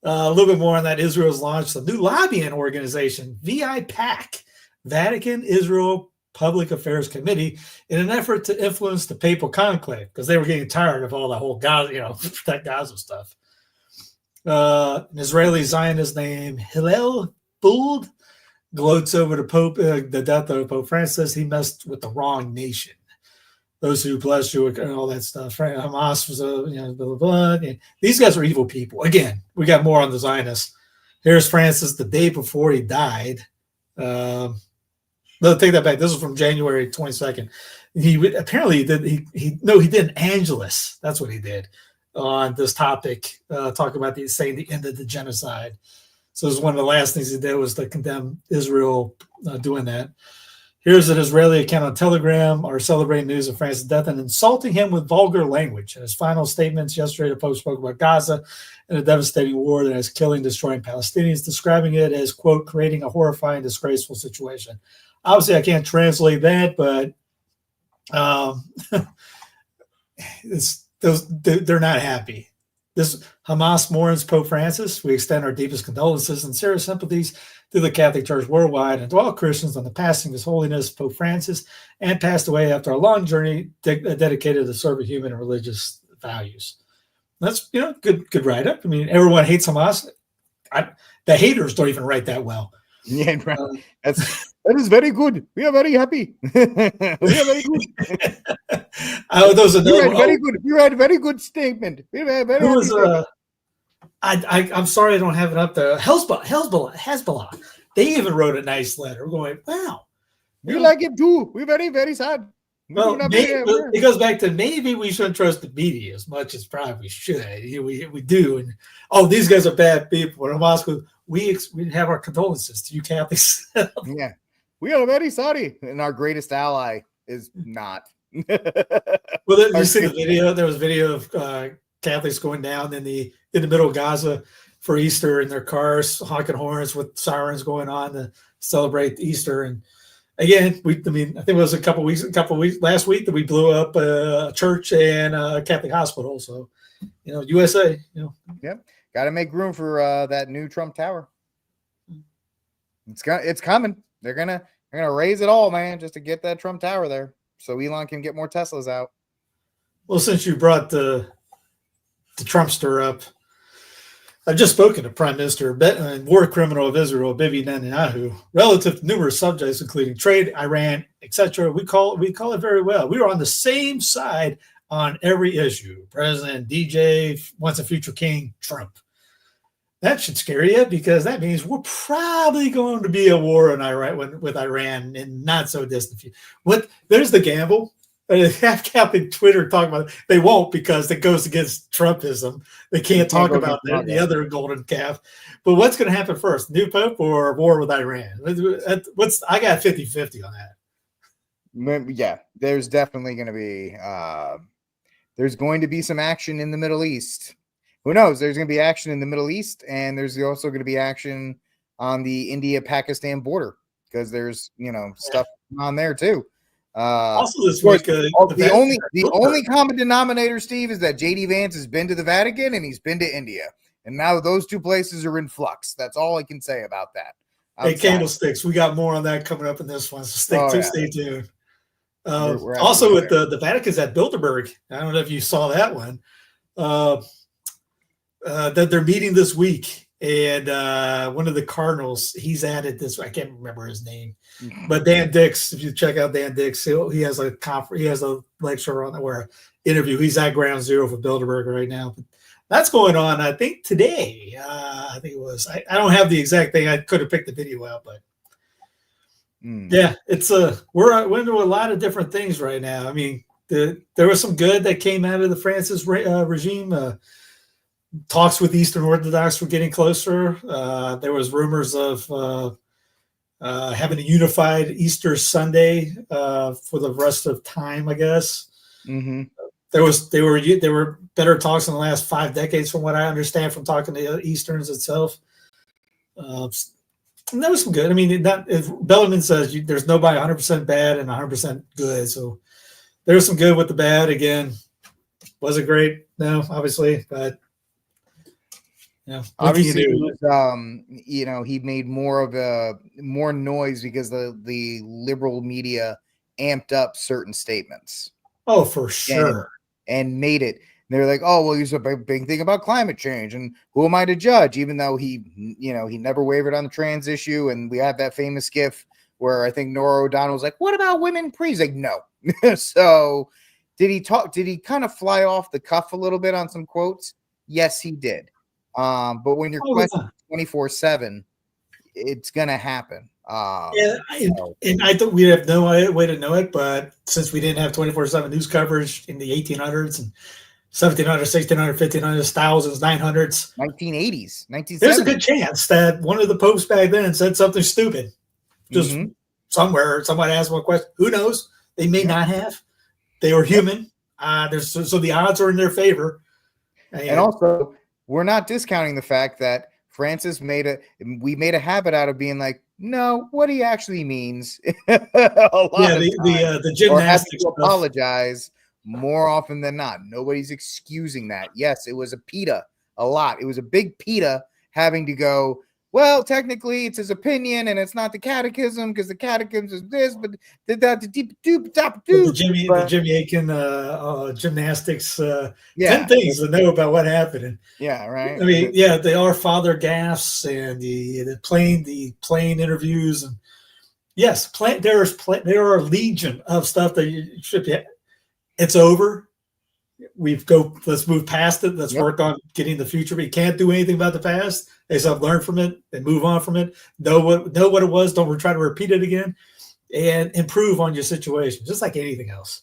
A little bit more on that. Israel's launched a new lobbying organization, VIPAC, Vatican Israel Public Affairs Committee, in an effort to influence the papal conclave, because they were getting tired of all the whole Gaza, that Gaza stuff. An Israeli Zionist named Hillel Fuld gloats over the death of Pope Francis. He messed with the wrong nation. Those who blessed you and all that stuff. Hamas was blah, blah, blah. These guys are evil people. Again, we got more on the Zionists. Here's Francis the day before he died. No, take that back. This is from January 22nd. He apparently did. He did an Angelus. That's what he did on this topic. Talking about saying the end of the genocide. So this is one of the last things he did was to condemn Israel doing that. Here's an Israeli account on Telegram are celebrating news of Francis' death and insulting him with vulgar language. In his final statements yesterday, the Pope spoke about Gaza and a devastating war that is killing, destroying Palestinians, describing it as, quote, creating a horrifying, disgraceful situation. Obviously, I can't translate that, but they're not happy. This Hamas mourns Pope Francis. We extend our deepest condolences and serious sympathies to the Catholic Church worldwide and to all Christians on the passing of His Holiness Pope Francis, and passed away after a long journey dedicated to serving human and religious values. That's good write up. I mean, everyone hates Hamas. The haters don't even write that well. Yeah, right. That is very good. We are very happy. We are very good. Those are You had very good. You had very good statement. We were very who happy was statement. I'm sorry I don't have it up there. Hezbollah. They even wrote a nice letter going, wow. We like it too. We're very, very sad. Well, it goes back to maybe we shouldn't trust the media as much as probably we should. We do. And these guys are bad people. In Moscow, we have our condolences to you Catholics. Yeah, we are very sorry. And our greatest ally is not. Well, you see the video. There was a video of Catholics going down in the middle of Gaza for Easter in their cars, honking horns with sirens going on to celebrate Easter. And again, I think it was a couple weeks last week that we blew up a church and a Catholic hospital. So, USA, Yep. Got to make room for that new Trump Tower. It's coming. They're gonna raise it all, man, just to get that Trump Tower there, so Elon can get more Teslas out. Well, since you brought the Trumpster up, I've just spoken to Prime Minister and war criminal of Israel, Bibi Netanyahu, relative to numerous subjects, including trade, Iran, etc. We call it very well. We are on the same side on every issue. President DJ wants a future king, Trump. That should scare you because that means we're probably going to be a war in Iran with Iran in not so distant future. There's the gamble. Have Catholic Twitter talk about it. They won't because it goes against Trumpism. They can't talk about the other golden calf. But what's going to happen first? New Pope or war with Iran? I got 50-50 on that. Yeah, there's definitely going to be some action in the Middle East. Who knows? There's going to be action in the Middle East, and there's also going to be action on the India-Pakistan border because there's stuff on there too. Also this week, the only common denominator, Steve, is that JD Vance has been to the Vatican and he's been to India, and now those two places are in flux. That's all I can say about that. Hey, candlesticks, we got more on that coming up in this one, so stay tuned. We're also with the Vatican's at Bilderberg. I don't know if you saw that one. That they're meeting this week, and one of the cardinals, he's added this. I can't remember his name, but Dan Dix. If you check out Dan Dix, he has a conference. He has a lecture on where interview. He's at Ground Zero for Bilderberg right now. But that's going on. I think today. I think it was. I don't have the exact thing. I could have picked the video out, but yeah, it's we're into a lot of different things right now. I mean, there was some good that came out of the Francis regime. Talks with Eastern Orthodox were getting closer. There was rumors of having a unified Easter Sunday for the rest of time, I guess. Mm-hmm. There were better talks in the last 5 decades, from what I understand from talking to Easterns itself. And that was some good. I mean, Bellarmine says there's nobody 100% bad and 100% good. So there was some good with the bad. Again, was it great? No, obviously, but. Yeah, obviously, he made more noise because the liberal media amped up certain statements. Oh, for sure, and made it. They're like, oh, well, he's a big thing about climate change, and who am I to judge? Even though he never wavered on the trans issue, and we have that famous gif where I think Nora O'Donnell was like, "What about women?" He's like, "No." So, did he talk? Did he kind of fly off the cuff a little bit on some quotes? Yes, he did. But when you're questioning 24/7, it's gonna happen. And I thought we have no way to know it, but since we didn't have 24/7 news coverage in the 1800s and 1700s, 1600s, 1500s, thousands, 900s, 1980s, 1970s, there's a good chance that one of the popes back then said something stupid, just somewhere. Somebody asked one question. Who knows? They may not have. They were human. So the odds are in their favor. And also, we're not discounting the fact that Francis made a habit out of being like, no, what he actually means. The gymnastics to apologize more often than not. Nobody's excusing that. Yes, it was a PETA a lot. It was a big PETA having to go, well, technically it's his opinion and it's not the catechism because the catechism is this, but the Jimmy Aiken gymnastics 10 things to know about what happened. Yeah, right. I mean, yeah, they are father gaffes and the plane interviews, and yes, there are a legion of stuff that you should be. It's over. Let's move past it. Let's work on getting the future. We can't do anything about the past. They said learn from it and move on from it. Know what it was. Don't try to repeat it again, and improve on your situation, just like anything else.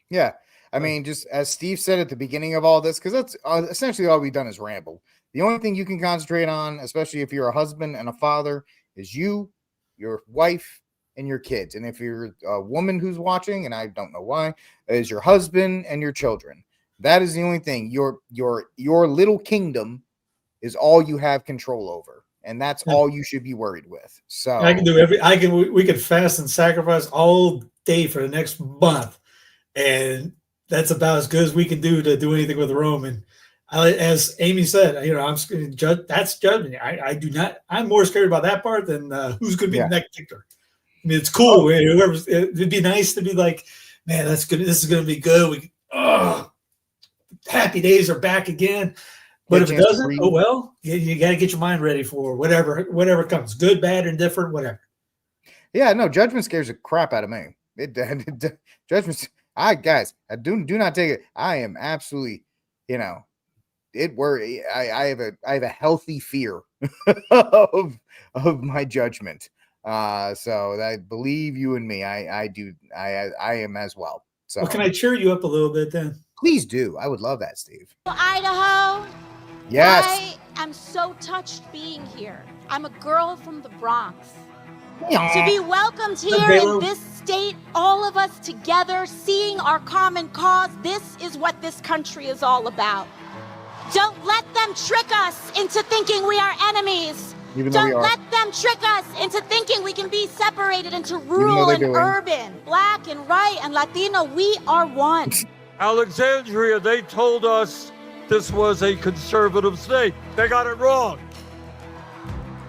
Yeah. I mean, just as Steve said at the beginning of all this, because that's essentially all we've done is ramble. The only thing you can concentrate on, especially if you're a husband and a father, is you, your wife, and your kids. And if you're a woman who's watching, and I don't know why, is your husband and your children. That is the only thing. Your little kingdom is all you have control over, and that's all you should be worried with. So I can do we could fast and sacrifice all day for the next month, and that's about as good as we can do to do anything with Rome. And as Amy said, that's judgment. I do not. I'm more scared about that part than who's going to be the next victor. I mean, it's cool. It'd be nice to be like, man, that's good. This is going to be good. Happy days are back again. But if it doesn't, oh well. You got to get your mind ready for whatever comes, good, bad, indifferent, whatever. Yeah, no, judgment scares the crap out of me. Judgment. Guys, I do not take it. I am absolutely, I have a healthy fear of my judgment. So I believe you and me. I am as well. So can I cheer you up a little bit then? Please do. I would love that, Steve. Idaho. Yes. I am so touched being here. I'm a girl from the Bronx. Yeah. To be welcomed here in this state, all of us together, seeing our common cause, this is what this country is all about. Don't let them trick us into thinking we are enemies. Don't let them trick us into thinking we can be separated into rural and urban, black and white and Latino. We are one. Alexandria, they told us this was a conservative state. They got it wrong.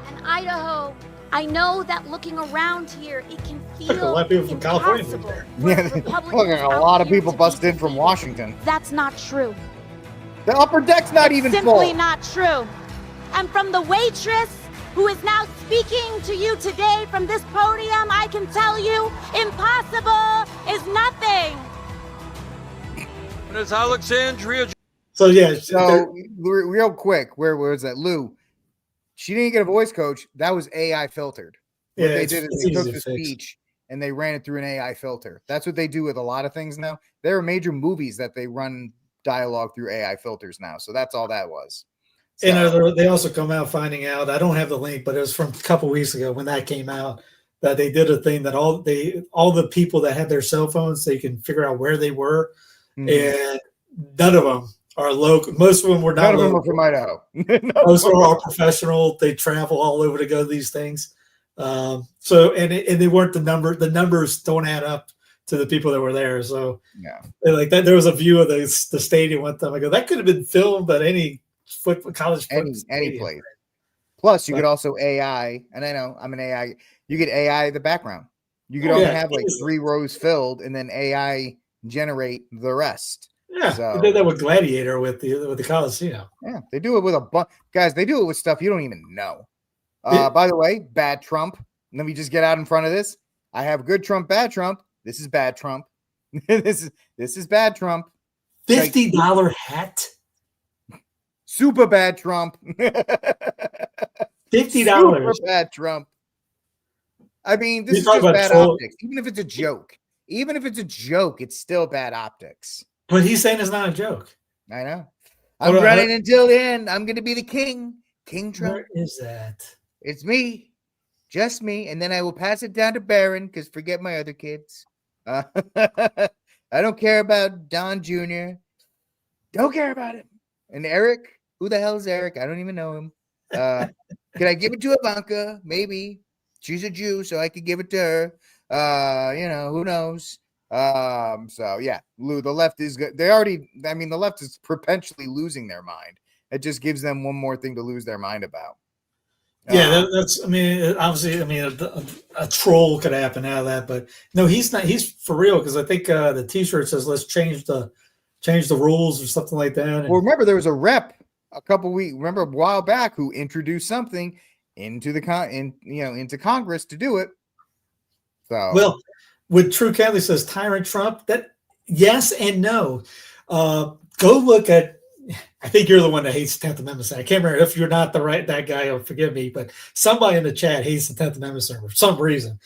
And Idaho, I know that looking around here, it can feel a lot of people from California. A lot of people busted in from Washington. That's not true. The upper deck's not even full. Simply not true. And from the waitress who is now speaking to you today from this podium, I can tell you, impossible is nothing. And it's Alexandria. So yeah. So real quick, where was that, Lou? She didn't get a voice coach. That was AI filtered. What they did is they took the speech and they ran it through an AI filter. That's what they do with a lot of things now. There are major movies that they run dialogue through AI filters now. So that's all that was. So, and they also come out finding out, I don't have the link, but it was from a couple weeks ago when that came out, that they did a thing that all the people that had their cell phones, they can figure out where they were. And none of them are local. Most of them were not. None of them were from Idaho. Most of them are professional. They travel all over to go to these things. So they weren't the number. The numbers don't add up to the people that were there. So yeah, like that. There was a view of the stadium one time. I go, that could have been filmed at any college any place. Plus, you could also AI, and I know I'm an AI. You get AI the background. You could only have like 3 rows filled, and then AI generate the rest. Yeah, so, they did that with Gladiator with the Coliseum. Yeah, they do it with a bunch. Guys, they do it with stuff you don't even know. By the way, bad Trump. Let me just get out in front of this. I have good Trump, bad Trump. This is bad Trump. this is bad Trump. $50 hat. Super bad Trump. $50. Super bad Trump. I mean, this is just bad optics. Even if it's a joke. Even if it's a joke, it's still bad optics. But he's saying it's not a joke. I know. I'm running until the end. I'm going to be the king. King Trump. Where is that? It's me. Just me. And then I will pass it down to Barron because forget my other kids. I don't care about Don Jr. Don't care about him. And Eric. Who the hell is Eric? I don't even know him. Can I give it to Ivanka? Maybe. She's a Jew, so I could give it to her. Who knows? So yeah, Lou, the left is good. The left is perpetually losing their mind. It just gives them one more thing to lose their mind about. Yeah, that's. I mean, obviously, I mean, a troll could happen out of that, but no, he's not. He's for real because I think the T-shirt says "Let's change the rules" or something like that. And, well, remember there was a rep remember a while back who introduced something into into Congress to do it. So well, with True Kelly says Tyrant Trump, that yes and no. Go look at. I think you're the one that hates the 10th Amendment. I can't remember if you're not that guy. Forgive me, but somebody in the chat hates the 10th Amendment for some reason.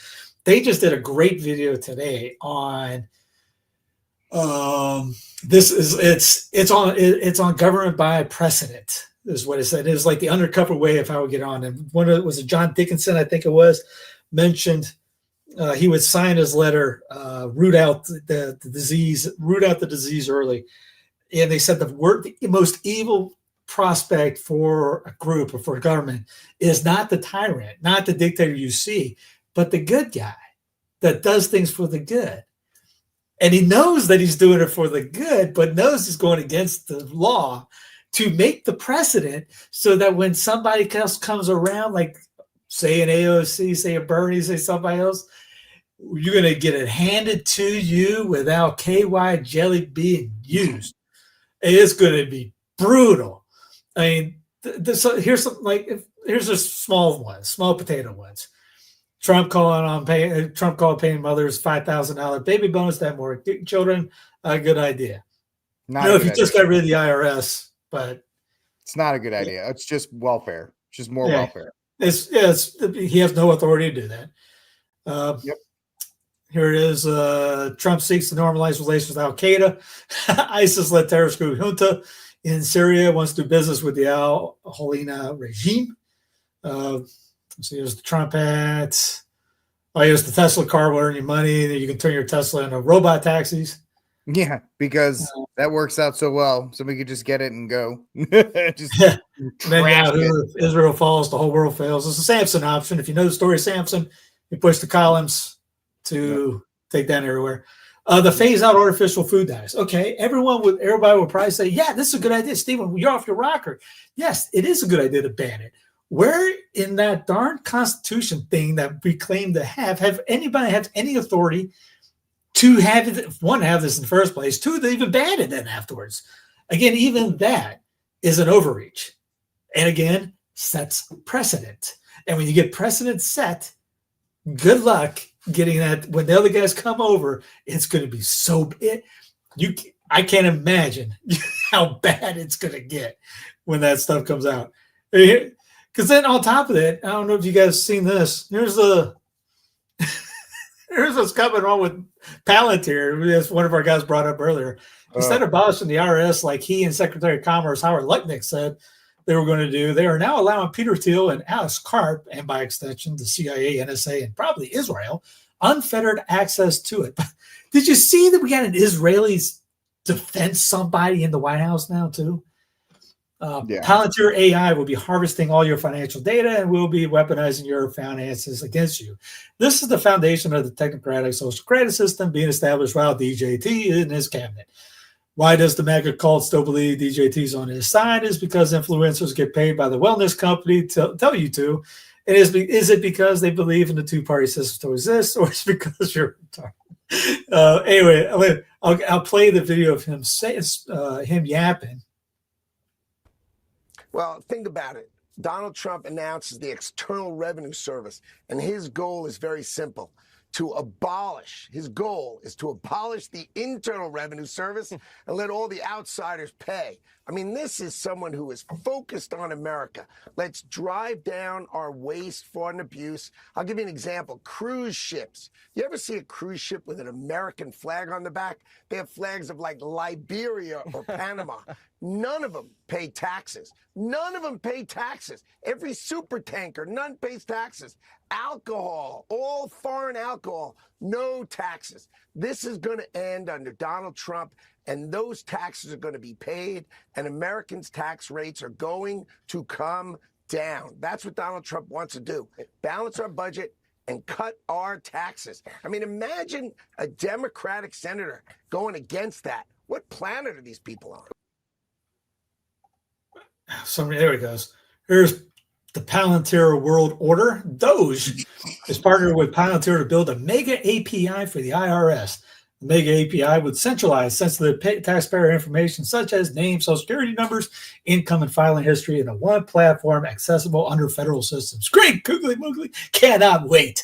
They just did a great video today on it's on government by precedent is what it said. It was like the undercover way of how we get on. And was it John Dickinson, I think it was, mentioned he would sign his letter, root out the disease early. And they said the most evil prospect for a group or for a government is not the tyrant, not the dictator you see, but the good guy that does things for the good. And he knows that he's doing it for the good, but knows he's going against the law to make the precedent so that when somebody else comes around, like say an AOC, say a Bernie, say somebody else, you're going to get it handed to you without KY jelly being used. It's going to be brutal. I mean, here's just small potato ones. Trump called paying mothers $5,000 baby bonus to have more children. A good idea. If you just got rid of the IRS, but it's not a good idea. It's just welfare. It's just more welfare. He has no authority to do that. Yep. Here it is. Trump seeks to normalize relations with Al Qaeda. ISIS-led terrorist group junta in Syria wants to do business with the Al Holina regime. So here's the Trump hat. Here's the Tesla car will earn you money. You can turn your Tesla into robot taxis. Yeah, because that works out so well. Somebody could just get it and go. Israel falls, the whole world fails. It's a Samson option. If you know the story of Samson, you push the columns to take down everywhere. The phase out artificial food dyes. Okay, everybody would probably say, yeah, this is a good idea. Stephen, you're off your rocker. Yes, it is a good idea to ban it. Where in that darn Constitution thing that we claim to have anybody have any authority to have this in the first place, two, they even ban it then afterwards. Again, even that is an overreach. And again, sets precedent. And when you get precedent set, good luck getting that. When the other guys come over, it's going to be I can't imagine how bad it's going to get when that stuff comes out. Because then on top of that, I don't know if you guys have seen this. Here's what's coming on with Palantir, as one of our guys brought up earlier. Instead of abolishing the IRS like he and Secretary of Commerce Howard Lutnick said they were going to do, they are now allowing Peter Thiel and Alex Karp, and by extension, the CIA, NSA, and probably Israel, unfettered access to it. But did you see that we got an Israeli defense somebody in the White House now too? Palantir AI will be harvesting all your financial data and will be weaponizing your finances against you. This is the foundation of the technocratic social credit system being established while DJT in his cabinet. Why does the mega cult still believe DJT's on his side? Is because influencers get paid by the wellness company to tell you to. And is it because they believe in the two-party system to exist, or is it because you're retarded? Anyway, I'll play the video of him yapping. Well, think about it. Donald Trump announces the External Revenue Service, and his goal is very simple. His goal is to abolish the Internal Revenue Service and let all the outsiders pay. I mean, this is someone who is focused on America. Let's drive down our waste, fraud, and abuse. I'll give you an example. Cruise ships. You ever see a cruise ship with an American flag on the back? They have flags of like Liberia or Panama. None of them pay taxes. None of them pay taxes. Every super tanker, none pays taxes. Alcohol, all foreign alcohol, no taxes. This is going to end under Donald Trump, and those taxes are going to be paid, and Americans' tax rates are going to come down. That's what Donald Trump wants to do. Balance our budget and cut our taxes. I mean, imagine a Democratic senator going against that. What planet are these people on? So there he goes. Here's the Palantir World Order, DOGE, is partnered with Palantir to build a mega API for the IRS. The mega API would centralize sensitive taxpayer information such as names, social security numbers, income, and filing history in a one platform accessible under federal systems. Great, googly moogly, cannot wait.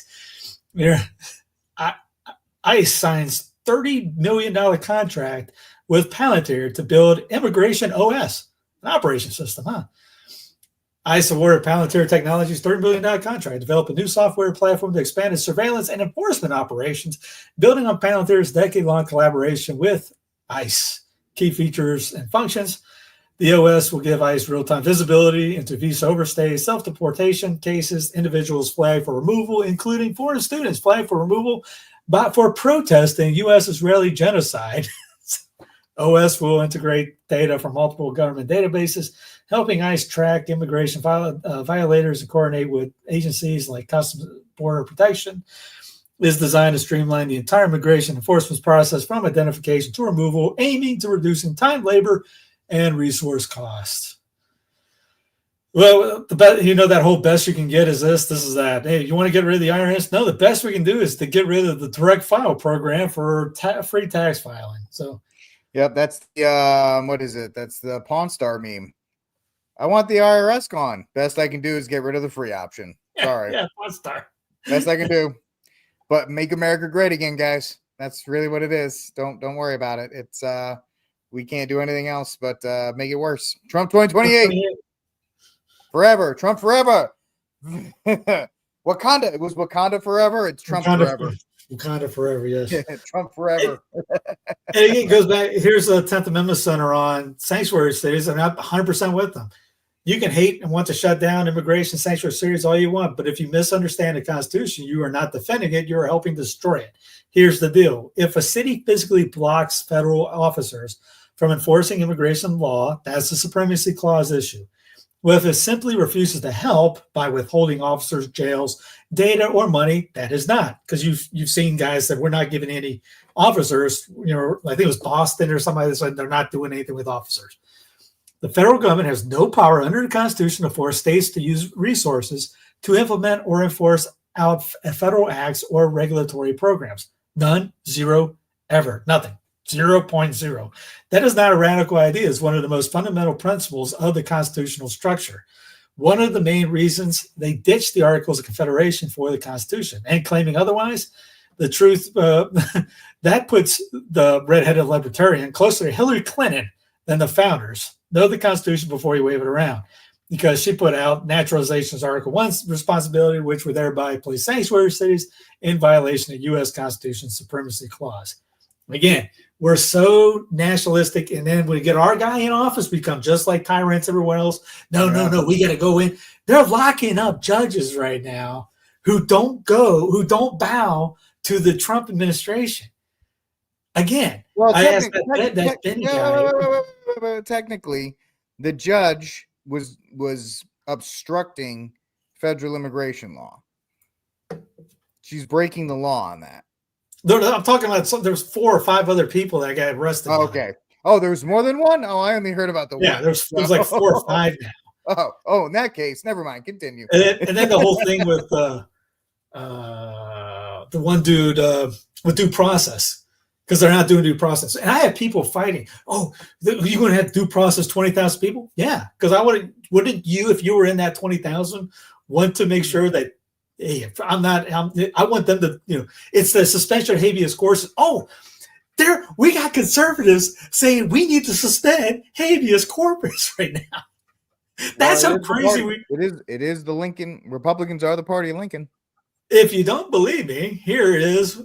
ICE signs $30 million contract with Palantir to build Immigration OS, an operation system, huh? ICE awarded Palantir Technologies $30 million contract to develop a new software platform to expand its surveillance and enforcement operations, building on Palantir's decade-long collaboration with ICE. Key features and functions. The OS will give ICE real-time visibility into visa overstays, self-deportation cases, individuals flagged for removal, including foreign students flagged for removal but for protesting U.S. Israeli genocide. OS will integrate data from multiple government databases, helping ICE track immigration violators and coordinate with agencies like Customs Border Protection. It is designed to streamline the entire immigration enforcement process from identification to removal, aiming to reducing time, labor, and resource costs. Well, that whole best you can get is this is that. Hey, you want to get rid of the IRS? No, the best we can do is to get rid of the direct file program for free tax filing. So, yep, that's the what is it? That's the Pawn Star meme. I want the IRS gone. Best I can do is get rid of the free option. Sorry. Yeah, Pawn Star. Best I can do. But make America great again, guys. That's really what it is. Don't worry about it. It's we can't do anything else but make it worse. Trump 2028. Forever. Trump forever. Wakanda. It was Wakanda forever. It's Trump forever. Wakanda forever, yes. Trump forever. And again, it goes back. Here's the 10th Amendment Center on sanctuary cities. I'm not 100% with them. You can hate and want to shut down immigration sanctuary cities all you want, but if you misunderstand the Constitution, you are not defending it. You are helping destroy it. Here's the deal. If a city physically blocks federal officers from enforcing immigration law, that's a supremacy clause issue. Well, if it simply refuses to help by withholding officers, jails, data, or money, that is not. Because you've seen guys that we're not giving any officers, I think it was Boston or somebody that said they're not doing anything with officers. The federal government has no power under the Constitution to force states to use resources to implement or enforce out federal acts or regulatory programs. None, zero, ever, nothing. 0.0. That is not a radical idea. It's one of the most fundamental principles of the constitutional structure. One of the main reasons they ditched the Articles of Confederation for the Constitution, and claiming otherwise, the truth that puts the red-headed libertarian closer to Hillary Clinton than the founders. Know the Constitution before you wave it around, because she put out naturalization's Article 1's responsibility, which would thereby place sanctuary cities in violation of U.S. Constitution's supremacy clause. Again, we're so nationalistic, and then when we get our guy in office, we become just like tyrants everywhere else. No, we got to go in. They're locking up judges right now who don't bow to the Trump administration. Again, well, I asked that Benny guy. Technically, the judge was obstructing federal immigration law. She's breaking the law on that. I'm talking about there's 4 or 5 other people that got arrested. Oh, okay. Oh, there's more than one? Oh, I only heard about the one. Yeah, there's like 4 or 5 now. Oh, in that case, never mind. Continue. And then the whole thing with the one dude with due process, because they're not doing due process. And I had people fighting. Oh, you're going to have due process 20,000 people? Yeah, because wouldn't you, if you were in that 20,000, want to make sure that, hey, I want them to, it's the suspension of habeas corpus. Oh, we got conservatives saying we need to suspend habeas corpus right now. That's how crazy it is the Lincoln Republicans are the party of Lincoln. If you don't believe me, here it is.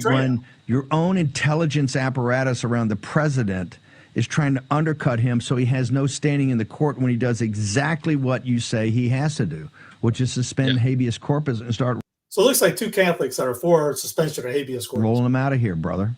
When your own intelligence apparatus around the president is trying to undercut him so he has no standing in the court when he does exactly what you say he has to do, which is suspend habeas corpus and start. So it looks like 2 Catholics that are for suspension of habeas corpus. Rolling them out of here, brother.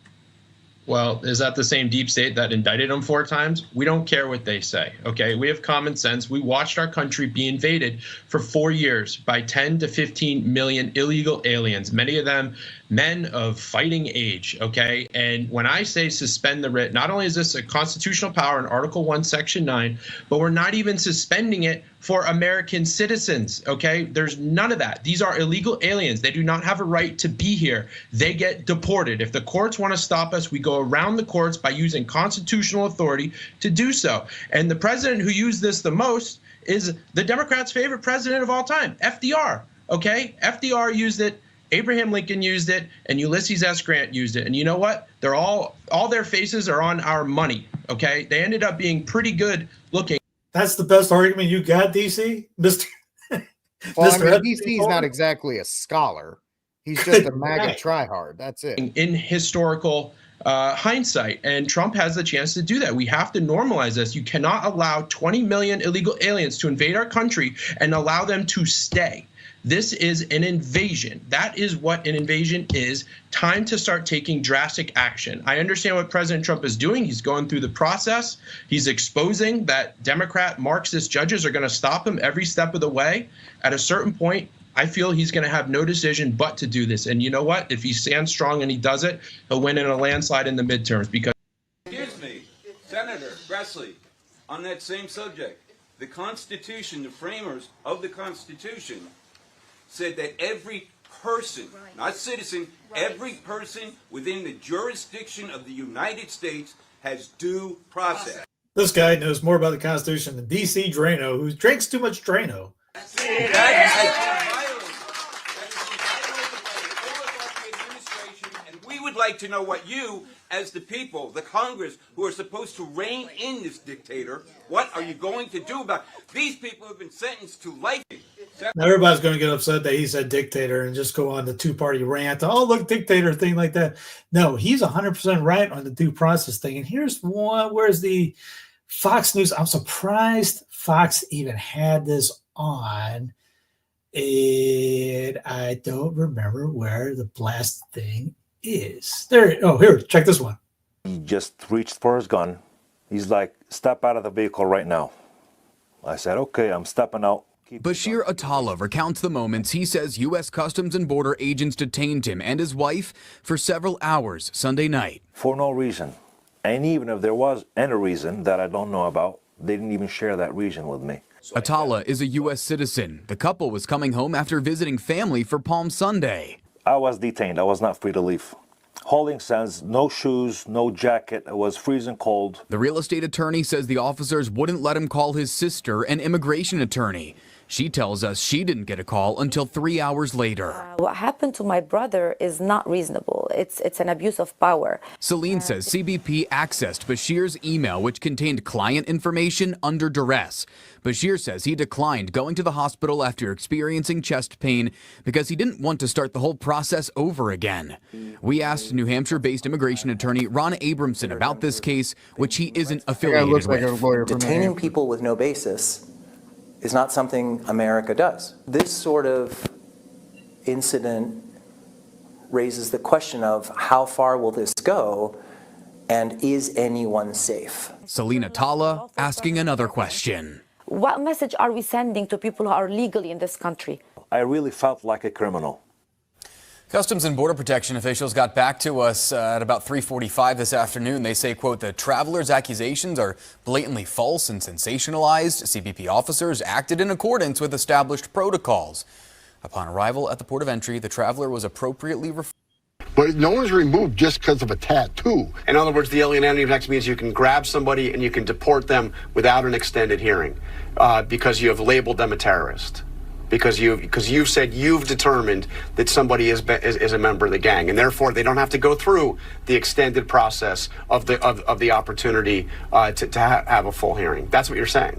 Well, is that the same deep state that indicted them 4 times? We don't care what they say, okay? We have common sense. We watched our country be invaded for 4 years by 10 to 15 million illegal aliens, many of them men of fighting age, okay? And when I say suspend the writ, not only is this a constitutional power in Article 1, Section 9, but we're not even suspending it for American citizens, okay? There's none of that. These are illegal aliens. They do not have a right to be here. They get deported. If the courts want to stop us, we go around the courts by using constitutional authority to do so. And the president who used this the most is the Democrats' favorite president of all time, FDR, okay? FDR used it. Abraham Lincoln used it, and Ulysses S. Grant used it. And you know what? They're all their faces are on our money, okay? They ended up being pretty good looking. That's the best argument you got, DC? Mr. Well, I mean, DC's not exactly a scholar. He's just a MAGA tryhard. That's it. In historical hindsight, and Trump has the chance to do that. We have to normalize this. You cannot allow 20 million illegal aliens to invade our country and allow them to stay. This is an invasion. That is what an invasion is. Time to start taking drastic action. I understand what President Trump is doing. He's going through the process. He's exposing that Democrat Marxist judges are going to stop him every step of the way. At a certain point, I feel he's going to have no decision but to do this. And you know what? If he stands strong and he does it, he'll win in a landslide in the midterms. Because Excuse me, Senator Grassley, on that same subject, the Constitution, the framers of the Constitution said that every person, not citizen, every person within the jurisdiction of the United States has due process. This guy knows more about the Constitution than DC Drano, who drinks too much Drano. And we would like to know what you, as the people, the Congress, who are supposed to rein in this dictator, what are you going to do about it? These people have been sentenced to life. Now everybody's going to get upset that he said dictator and just go on the two-party rant. Oh, look, dictator, thing like that. No, he's 100% right on the due process thing. And here's one, where's the Fox News? I'm surprised Fox even had this on. And I don't remember where the blast thing is. There. Oh, here, check this one. He just reached for his gun. He's like, step out of the vehicle right now. I said, okay, I'm stepping out. Bashir Attallah recounts the moments he says U.S. Customs and Border agents detained him and his wife for several hours Sunday night. For no reason. And even if there was any reason that I don't know about, they didn't even share that reason with me. Attallah is a U.S. citizen. The couple was coming home after visiting family for Palm Sunday. I was detained. I was not free to leave. Holding sense, no shoes, no jacket. It was freezing cold. The real estate attorney says the officers wouldn't let him call his sister, an immigration attorney. She tells us she didn't get a call until 3 hours later. What happened to my brother is not reasonable. It's an abuse of power. Celine says CBP accessed Bashir's email, which contained client information, under duress. Bashir says he declined going to the hospital after experiencing chest pain because he didn't want to start the whole process over again. We asked New Hampshire-based immigration attorney Ron Abramson about this case, which he isn't affiliated with. Detaining people with no basis is not something America does. This sort of incident raises the question of how far will this go, and is anyone safe? Celine Attallah asking another question. What message are we sending to people who are legally in this country? I really felt like a criminal. Customs and Border Protection officials got back to us at about 3:45 this afternoon. They say, quote, the traveler's accusations are blatantly false and sensationalized. CBP officers acted in accordance with established protocols. Upon arrival at the port of entry, the traveler was appropriately But no one's removed just because of a tattoo. In other words, the alien entity tax means you can grab somebody and you can deport them without an extended hearing because you have labeled them a terrorist. Because you've said you've determined that somebody is a member of the gang, and therefore they don't have to go through the extended process of the opportunity to have a full hearing. That's what you're saying.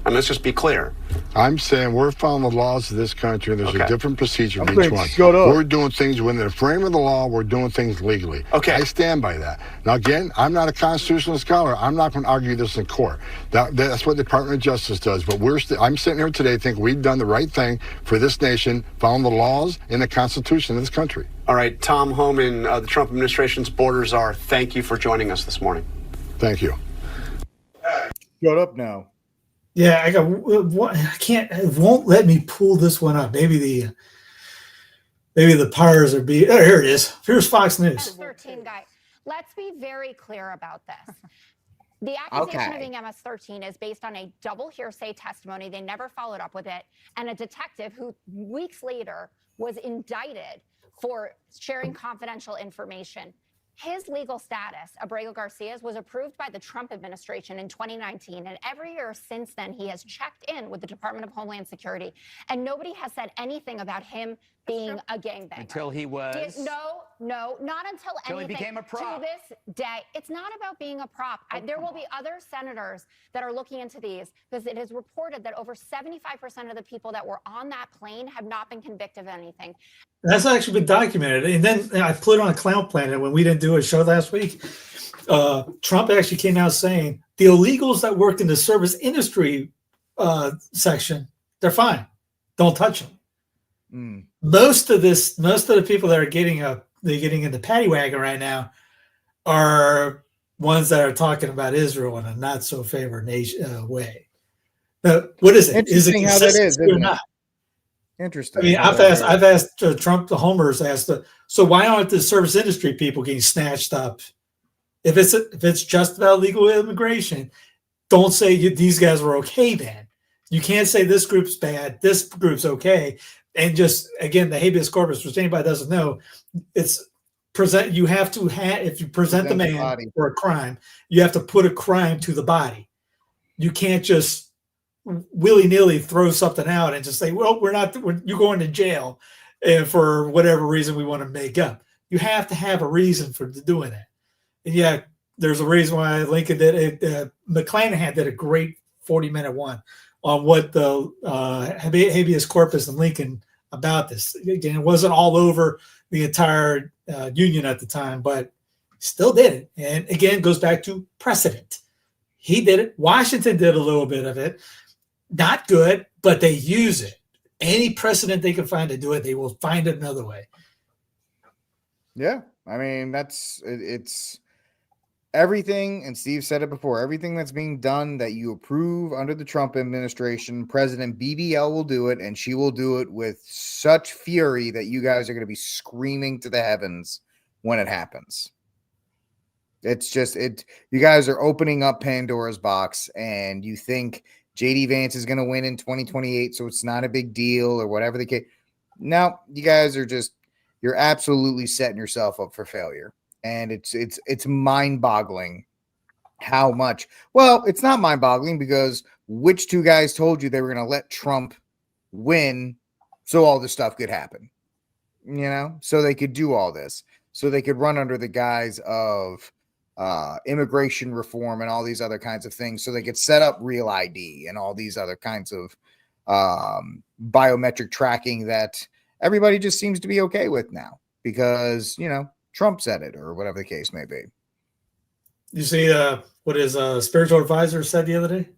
I mean, let's just be clear. I'm saying we're following the laws of this country, and there's a different procedure for each one. We're doing things within the frame of the law. We're doing things legally. Okay. I stand by that. Now, again, I'm not a constitutional scholar. I'm not going to argue this in court. That's what the Department of Justice does. But I'm sitting here today thinking we've done the right thing for this nation, following the laws and the Constitution of this country. All right, Tom Homan, the Trump administration's borders czar, thank you for joining us this morning. Thank you. Shut up now. Yeah, I can't, it won't let me pull this one up. Maybe Maybe the powers are be. Oh, here it is. Here's Fox News. 13 guy. Let's be very clear about this. The accusation of being MS-13 is based on a double hearsay testimony. They never followed up with it. And a detective who weeks later was indicted for sharing confidential information. His legal status, Abrego Garcia's, was approved by the Trump administration in 2019. And every year since then, he has checked in with the Department of Homeland Security. And nobody has said anything about him being a gangbanger. Until he was? No, not until anything. He became a prop. To this day, it's not about being a prop. There will be other senators that are looking into these because it is reported that over 75% of the people that were on that plane have not been convicted of anything. That's actually been documented. And then I put on Clown Planet when we didn't do a show last week. Trump actually came out saying the illegals that worked in the service industry section, they're fine. Don't touch them. Most of the people that are getting in the paddy wagon right now are ones that are talking about Israel in a not so favored way. Now, what is it? Is it how that is, or not? Interesting. I mean, I've asked Trump, the homers asked, so why aren't the service industry people getting snatched up? If it's just about legal immigration, don't say these guys were okay then. You can't say this group's bad, this group's okay. And just, again, the habeas corpus, which anybody doesn't know, it's you have to if you present the man for a crime, you have to put a crime to the body. You can't just willy-nilly throw something out and just say, well, you're going to jail for whatever reason we want to make up. You have to have a reason for doing it. And yeah, there's a reason why Lincoln did it. McClanahan did a great 40-minute one on what the habeas corpus in Lincoln about this. Again, it wasn't all over the entire union at the time, but still did it. And again, goes back to precedent. He did it. Washington did a little bit of it. Not good, but they use it. Any precedent they can find to do it, they will find another way. Yeah. I mean, it's everything, and Steve said it before, everything that's being done that you approve under the Trump administration, President BBL will do it, and she will do it with such fury that you guys are going to be screaming to the heavens when it happens. It's just, you guys are opening up Pandora's box, and you think JD Vance is going to win in 2028, so it's not a big deal or whatever the case. No, you guys are you're absolutely setting yourself up for failure. And it's mind-boggling how much. Well, it's not mind-boggling because which two guys told you they were going to let Trump win so all this stuff could happen? You know, so they could do all this, so they could run under the guise of immigration reform and all these other kinds of things, so they could set up Real ID and all these other kinds of biometric tracking that everybody just seems to be okay with now because, you know, Trump said it or whatever the case may be. You see what his spiritual advisor said the other day?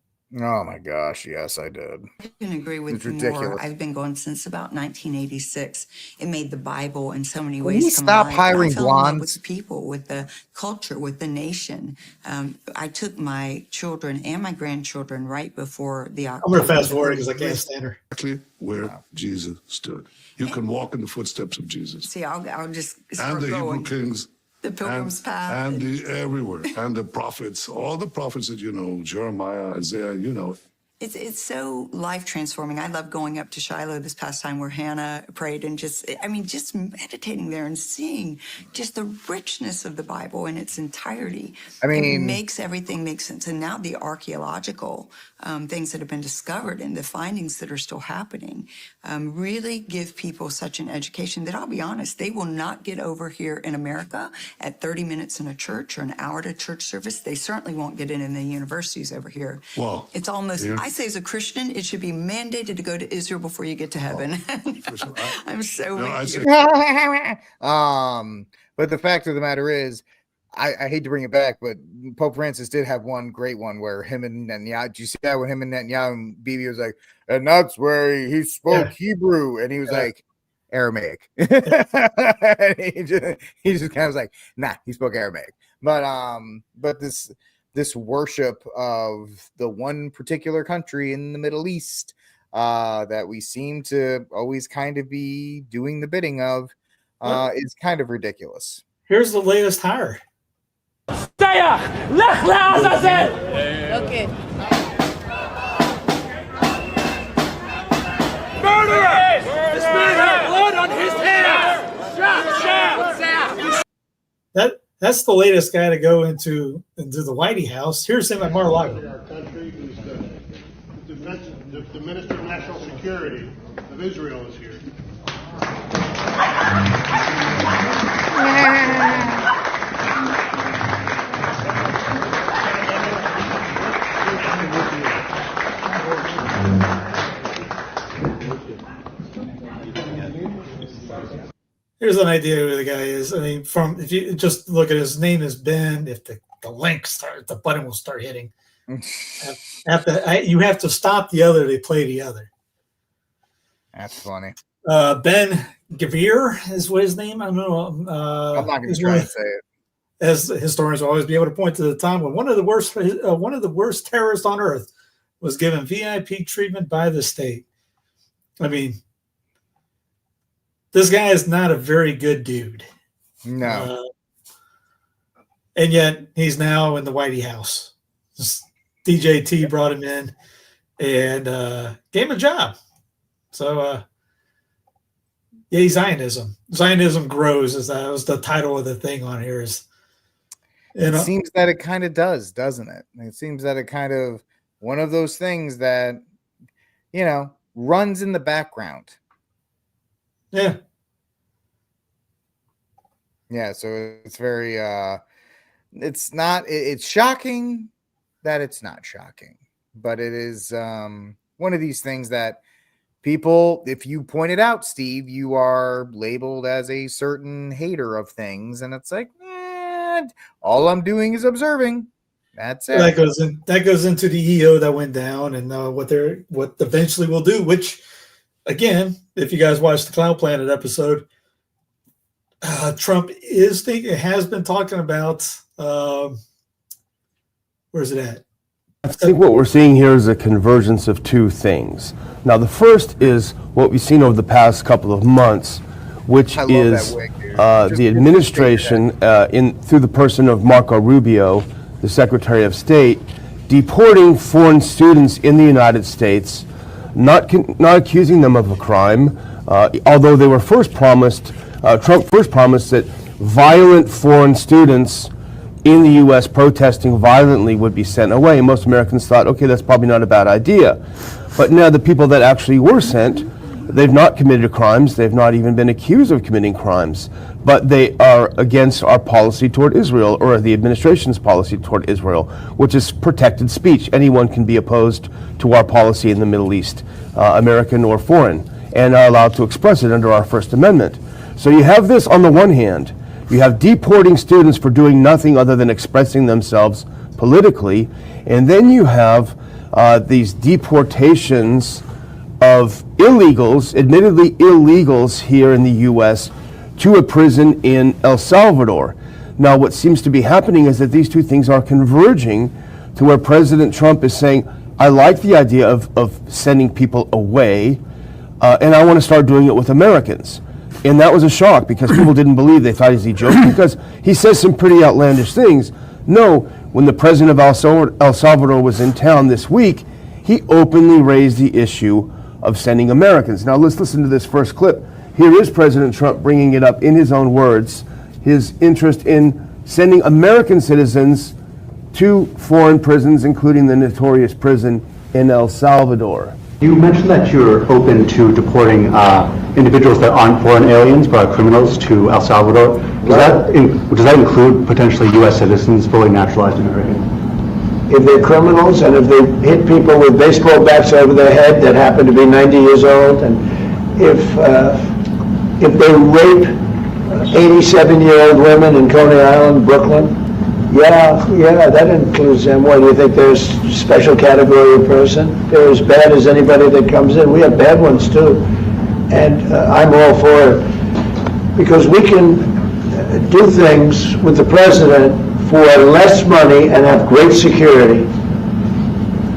Oh my gosh, yes, I did. I can agree with you more. I've been going since about 1986. It made the Bible in so many ways. Can you stop hiring blondes? With people, with the culture, with the nation. I took my children and my grandchildren right before the. I'm going to fast forward because I can't stand her. Exactly where Jesus stood. You can walk in the footsteps of Jesus. See, I'll just and the Hebrew kings. The Pilgrim's Path. And everywhere. And the prophets, all the prophets that you know, Jeremiah, Isaiah, you know. It's so life transforming. I love going up to Shiloh this past time where Hannah prayed and just meditating there and seeing just the richness of the Bible in its entirety. I mean, it makes everything make sense. And now the archaeological things that have been discovered and the findings that are still happening really give people such an education that I'll be honest, they will not get over here in America at 30 minutes in a church or an hour to church service. They certainly won't get in the universities over here. Well, it's almost, I say as a Christian, it should be mandated to go to Israel before you get to heaven. I'm so with you. But the fact of the matter is, I hate to bring it back, but Pope Francis did have one great one where him and Netanyahu, did you see that when him and Netanyahu and Bibi was like, and that's where he spoke Hebrew, and he was like, Aramaic. he just kind of was like, nah, he spoke Aramaic. But this worship of the one particular country in the Middle East that we seem to always kind of be doing the bidding of is kind of ridiculous. Here's the latest hire. Okay. Murderer! This man had blood on his hands! Shot! That's the latest guy to go into the White House. Here's him at Mar-a-Lago. Our country is the Minister of National Security of Israel is here. Here's an idea who the guy is. I mean, if you just look at his name is Ben. If the the button will start hitting. You have to stop the other to play the other. That's funny. Ben Gvir is what his name. I don't know. I'm not going to try to say it. As historians will always be able to point to the time when one of the worst terrorists on earth was given VIP treatment by the state. I mean, this guy is not a very good dude. No. And yet he's now in the White House. DJT brought him in and gave him a job. So, yay, Zionism. Zionism grows, as that was the title of the thing on here. It seems that it kind of does, doesn't it? It seems that it kind of one of those things that, runs in the background. Yeah. Yeah, so it's very it's shocking that it's not shocking, but it is one of these things that people, if you point it out, Steve, you are labeled as a certain hater of things, and it's like, all I'm doing is observing. That's it. That goes into the EO that went down and what eventually will do, which, again, if you guys watched the Cloud Planet episode, Trump has been talking about, where's it at? I think what we're seeing here is a convergence of two things. Now, the first is what we've seen over the past couple of months, which is the administration, through the person of Marco Rubio, the Secretary of State, deporting foreign students in the United States, not accusing them of a crime, although they were Trump first promised that violent foreign students in the U.S. protesting violently would be sent away. Most Americans thought, okay, that's probably not a bad idea. But now the people that actually were sent, they've not committed crimes. They've not even been accused of committing crimes. But they are against our policy toward Israel, or the administration's policy toward Israel, which is protected speech. Anyone can be opposed to our policy in the Middle East, American or foreign, and are allowed to express it under our First Amendment. So you have this on the one hand. You have deporting students for doing nothing other than expressing themselves politically. And then you have these deportations of illegals, admittedly illegals here in the U.S., to a prison in El Salvador. Now, what seems to be happening is that these two things are converging to where President Trump is saying, I like the idea of sending people away, and I want to start doing it with Americans. And that was a shock because people didn't believe. They thought, is he joking? Because he says some pretty outlandish things. No, when the president of El Salvador was in town this week, he openly raised the issue of sending Americans. Now let's listen to this first clip. Here is President Trump bringing it up in his own words, his interest in sending American citizens to foreign prisons, including the notorious prison in El Salvador. You mentioned that you're open to deporting individuals that aren't foreign aliens but are criminals to El Salvador. Does that include potentially U.S. citizens, fully naturalized Americans? If they're criminals and if they hit people with baseball bats over their head that happen to be 90 years old, and if they rape 87-year-old women in Coney Island, Brooklyn, yeah, that includes them. What, do you think there's a special category of person? They're as bad as anybody that comes in. We have bad ones too. And I'm all for it. Because we can do things with the president for less money and have great security.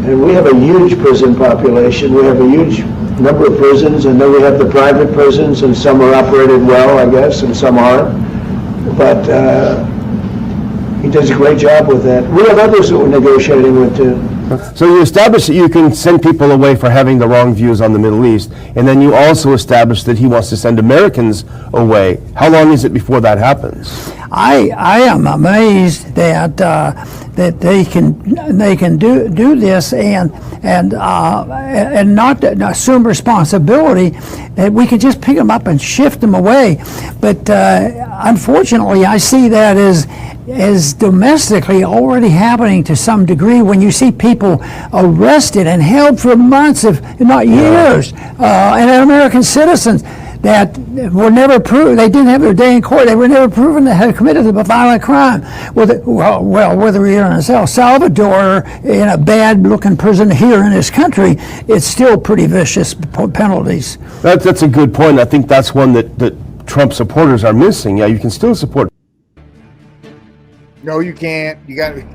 And we have a huge prison population. We have a huge number of prisons, and then we have the private prisons, and some are operated well, I guess, and some aren't. But he does a great job with that. We have others that we're negotiating with, too. So you establish that you can send people away for having the wrong views on the Middle East, and then you also establish that he wants to send Americans away. How long is it before that happens? I am amazed that that they can do this and not assume responsibility, that we can just pick them up and shift them away. But unfortunately, I see that as domestically already happening to some degree when you see people arrested and held for months, if not years, and American citizens that were never proven, they didn't have their day in court, they were never proven to have committed a violent crime. Whether you're in El Salvador or in a bad-looking prison here in this country, it's still pretty vicious penalties. That's a good point. I think that's one that Trump supporters are missing. Yeah, you can still support. No, you can't. You got to.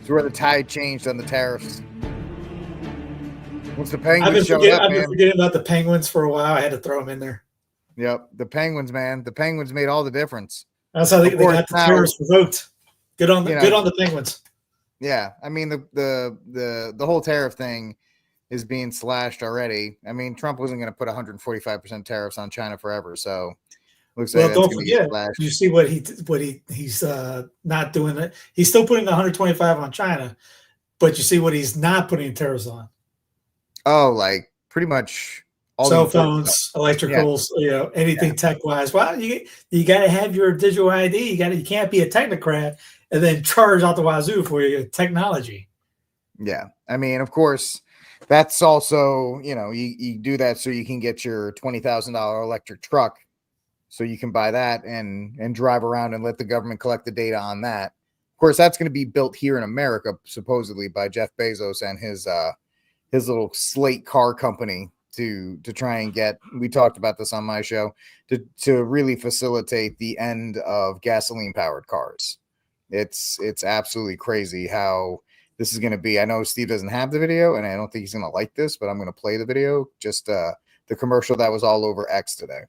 It's where the tide changed on the tariffs. Once the penguins showed up, I've been forgetting about the penguins for a while. I had to throw them in there. Yep, the penguins, man. The penguins made all the difference. That's how they got the terrorists revoked. Good on the penguins. Yeah, I mean the whole tariff thing is being slashed already. I mean, Trump wasn't going to put 145% tariffs on China forever, so looks like don't forget. You see what he's not doing. It. He's still putting the 125 on China, but you see what he's not putting tariffs on. Oh, like pretty much all cell phones, electricals, anything tech wise. Well, you got to have your digital ID. You can't be a technocrat and then charge out the wazoo for your technology. Yeah, I mean, of course, that's also you do that so you can get your $20,000 electric truck, so you can buy that and drive around and let the government collect the data on that. Of course, that's going to be built here in America, supposedly by Jeff Bezos and his little Slate car company to try and get, we talked about this on my show, to really facilitate the end of gasoline powered cars. It's absolutely crazy how this is going to be. I know Steve doesn't have the video and I don't think he's going to like this, but I'm going to play the video, just the commercial that was all over X today.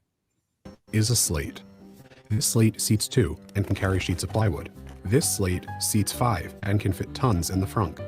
Is a slate. This slate seats 2 and can carry sheets of plywood. This slate seats 5 and can fit tons in the frunk.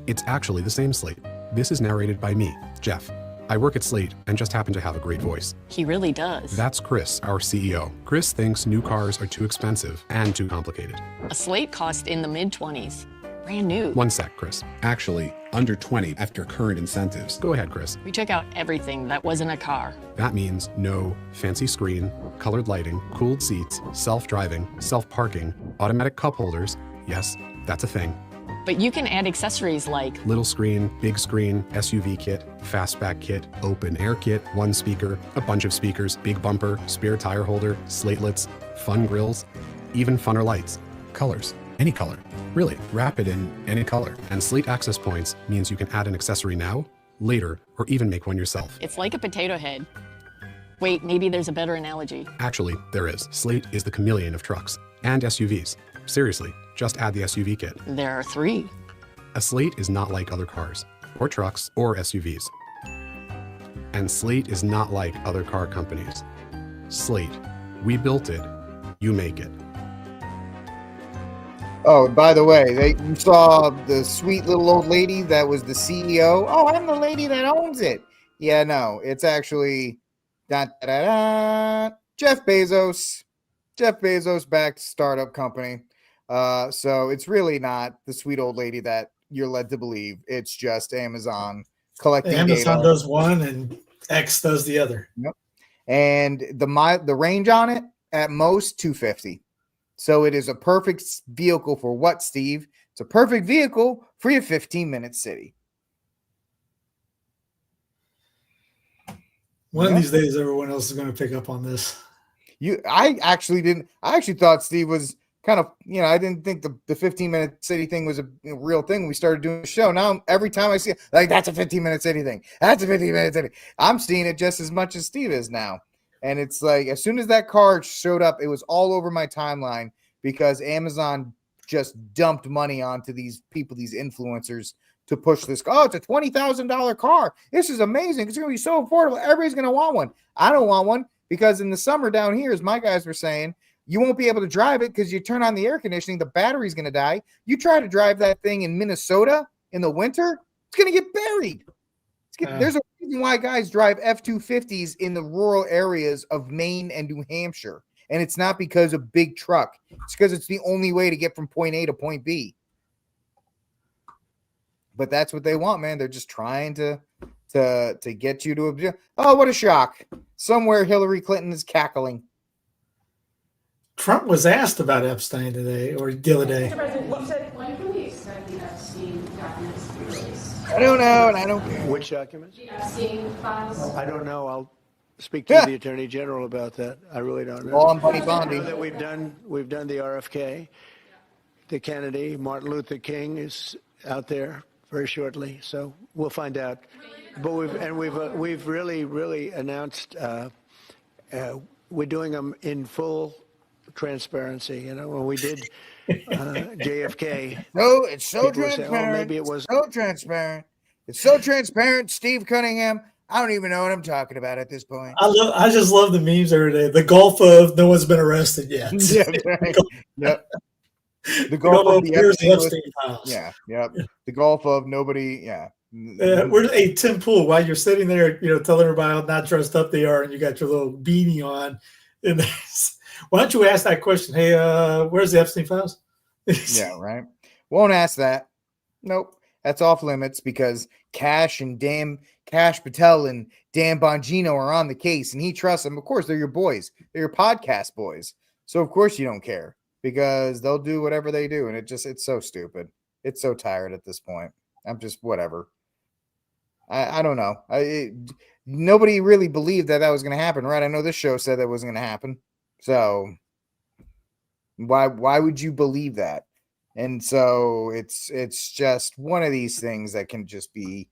It's actually the same slate. This is narrated by me, Jeff. I work at Slate and just happen to have a great voice. He really does. That's Chris, our CEO. Chris thinks new cars are too expensive and too complicated. A Slate cost in the mid-20s. Brand new. One sec, Chris. Actually, under 20 after current incentives. Go ahead, Chris. We took out everything that wasn't a car. That means no fancy screen, colored lighting, cooled seats, self-driving, self-parking, automatic cup holders. Yes, that's a thing. But you can add accessories like little screen, big screen, SUV kit, fastback kit, open air kit, one speaker, a bunch of speakers, big bumper, spare tire holder, slatelets, fun grills, even funner lights, colors, any color. Really, wrap it in any color. And Slate Access Points means you can add an accessory now, later, or even make one yourself. It's like a potato head. Wait, maybe there's a better analogy. Actually, there is. Slate is the chameleon of trucks and SUVs. Seriously, just add the SUV kit. There are 3. A Slate is not like other cars, or trucks, or SUVs. And Slate is not like other car companies. Slate, we built it, you make it. Oh, by the way, you saw the sweet little old lady that was the CEO. Oh, I'm the lady that owns it. Yeah, no, it's actually Jeff Bezos. Jeff Bezos backed startup company. So it's really not the sweet old lady that you're led to believe. It's just Amazon collecting Amazon data. does one and X does the other. Yep. And the range on it at most 250. So it is a perfect vehicle for what, Steve? It's a perfect vehicle for your 15-minute city. One of these days, everyone else is going to pick up on this. I actually thought Steve was kind of, I didn't think the 15-minute city thing was a real thing when we started doing the show. Now, every time I see it, like, that's a 15-minute city thing. That's a 15-minute city. I'm seeing it just as much as Steve is now. And it's like, as soon as that car showed up, it was all over my timeline because Amazon just dumped money onto these people, these influencers, to push this. Oh, it's a $20,000 car. This is amazing. It's going to be so affordable. Everybody's going to want one. I don't want one because in the summer down here, as my guys were saying, you won't be able to drive it because you turn on the air conditioning, the battery's going to die. You try to drive that thing in Minnesota in the winter, it's going to get buried. There's a reason why guys drive F-250s in the rural areas of Maine and New Hampshire. And it's not because of big truck. It's because it's the only way to get from point A to point B. But that's what they want, man. They're just trying to get you to object. Oh, what a shock. Somewhere Hillary Clinton is cackling. Trump was asked about Epstein today or the other day. Mr. President, you said, when can we expect the Epstein documents to be released? I don't know, and I don't care. Which documents? The Epstein files? I don't know. I'll speak to the Attorney General about that. I really don't know. All on Bunny Bondi. I know that we've done the RFK. The Kennedy, Martin Luther King is out there very shortly, so we'll find out. But we've really announced we're doing them in full transparency. You know, when we did JFK. No, it's so transparent. Say, oh, maybe it was so transparent. It's so transparent. Steve Cunningham. I don't even know what I'm talking about at this point. I just love the memes every day. The Gulf of no one's been arrested yet. Yeah, right. Yep. The Gulf of the Epstein files. Yeah, yep. The Gulf of nobody. Yeah. Hey, Tim Pool, while you're sitting there, telling everybody how not dressed up they are, and you got your little beanie on, and why don't you ask that question? Hey, where's the Epstein files? Yeah, right. Won't ask that. Nope. That's off limits because Cash Patel and Dan Bongino are on the case, and he trusts them. Of course, they're your boys. They're your podcast boys. So of course you don't care because they'll do whatever they do, and it's so stupid. It's so tired at this point. I'm just whatever. I don't know. Nobody really believed that was going to happen, right? I know this show said that wasn't going to happen. So why would you believe that? And so it's just one of these things that can just be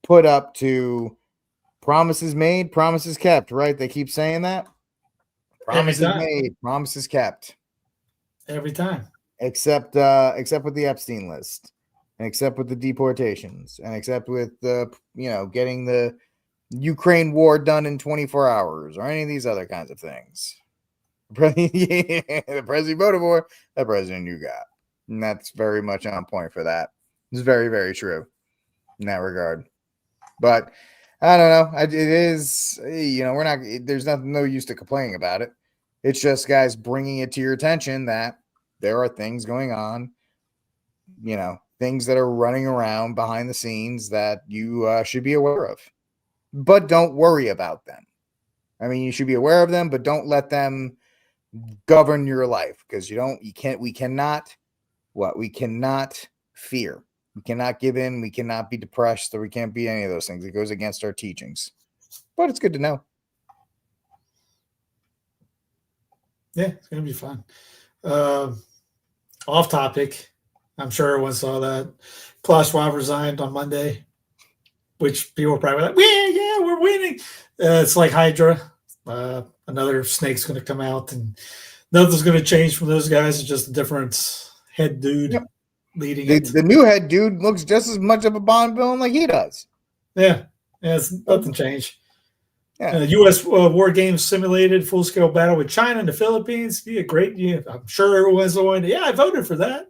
put up to promises made, promises kept, right? They keep saying that. Promises made, promises kept. Every time. Except with the Epstein list. And except with the deportations. And except with the getting the Ukraine war done in 24 hours or any of these other kinds of things. The president voted for, the president you got. And that's very much on point for that. It's very, very true in that regard. But I don't know. It is, we're not, there's no use to complaining about it. It's just guys bringing it to your attention that there are things going on, things that are running around behind the scenes that you should be aware of. But don't worry about them. I mean, you should be aware of them, but don't let them govern your life because we cannot fear. We cannot give in. We cannot be depressed, or we can't be any of those things. It goes against our teachings. But it's good to know. Yeah, it's going to be fun. Off topic. I'm sure everyone saw that. Klaus Schwab resigned on Monday, which people were probably like, yeah, we're winning. It's like Hydra. Another snake's going to come out, and nothing's going to change from those guys. It's just a different head dude leading it. The new head dude looks just as much of a Bond villain like he does. Yeah, it's nothing changed. Yeah. U.S. war games simulated full-scale battle with China and the Philippines. Yeah, great. Yeah, I'm sure everyone's going, yeah, I voted for that.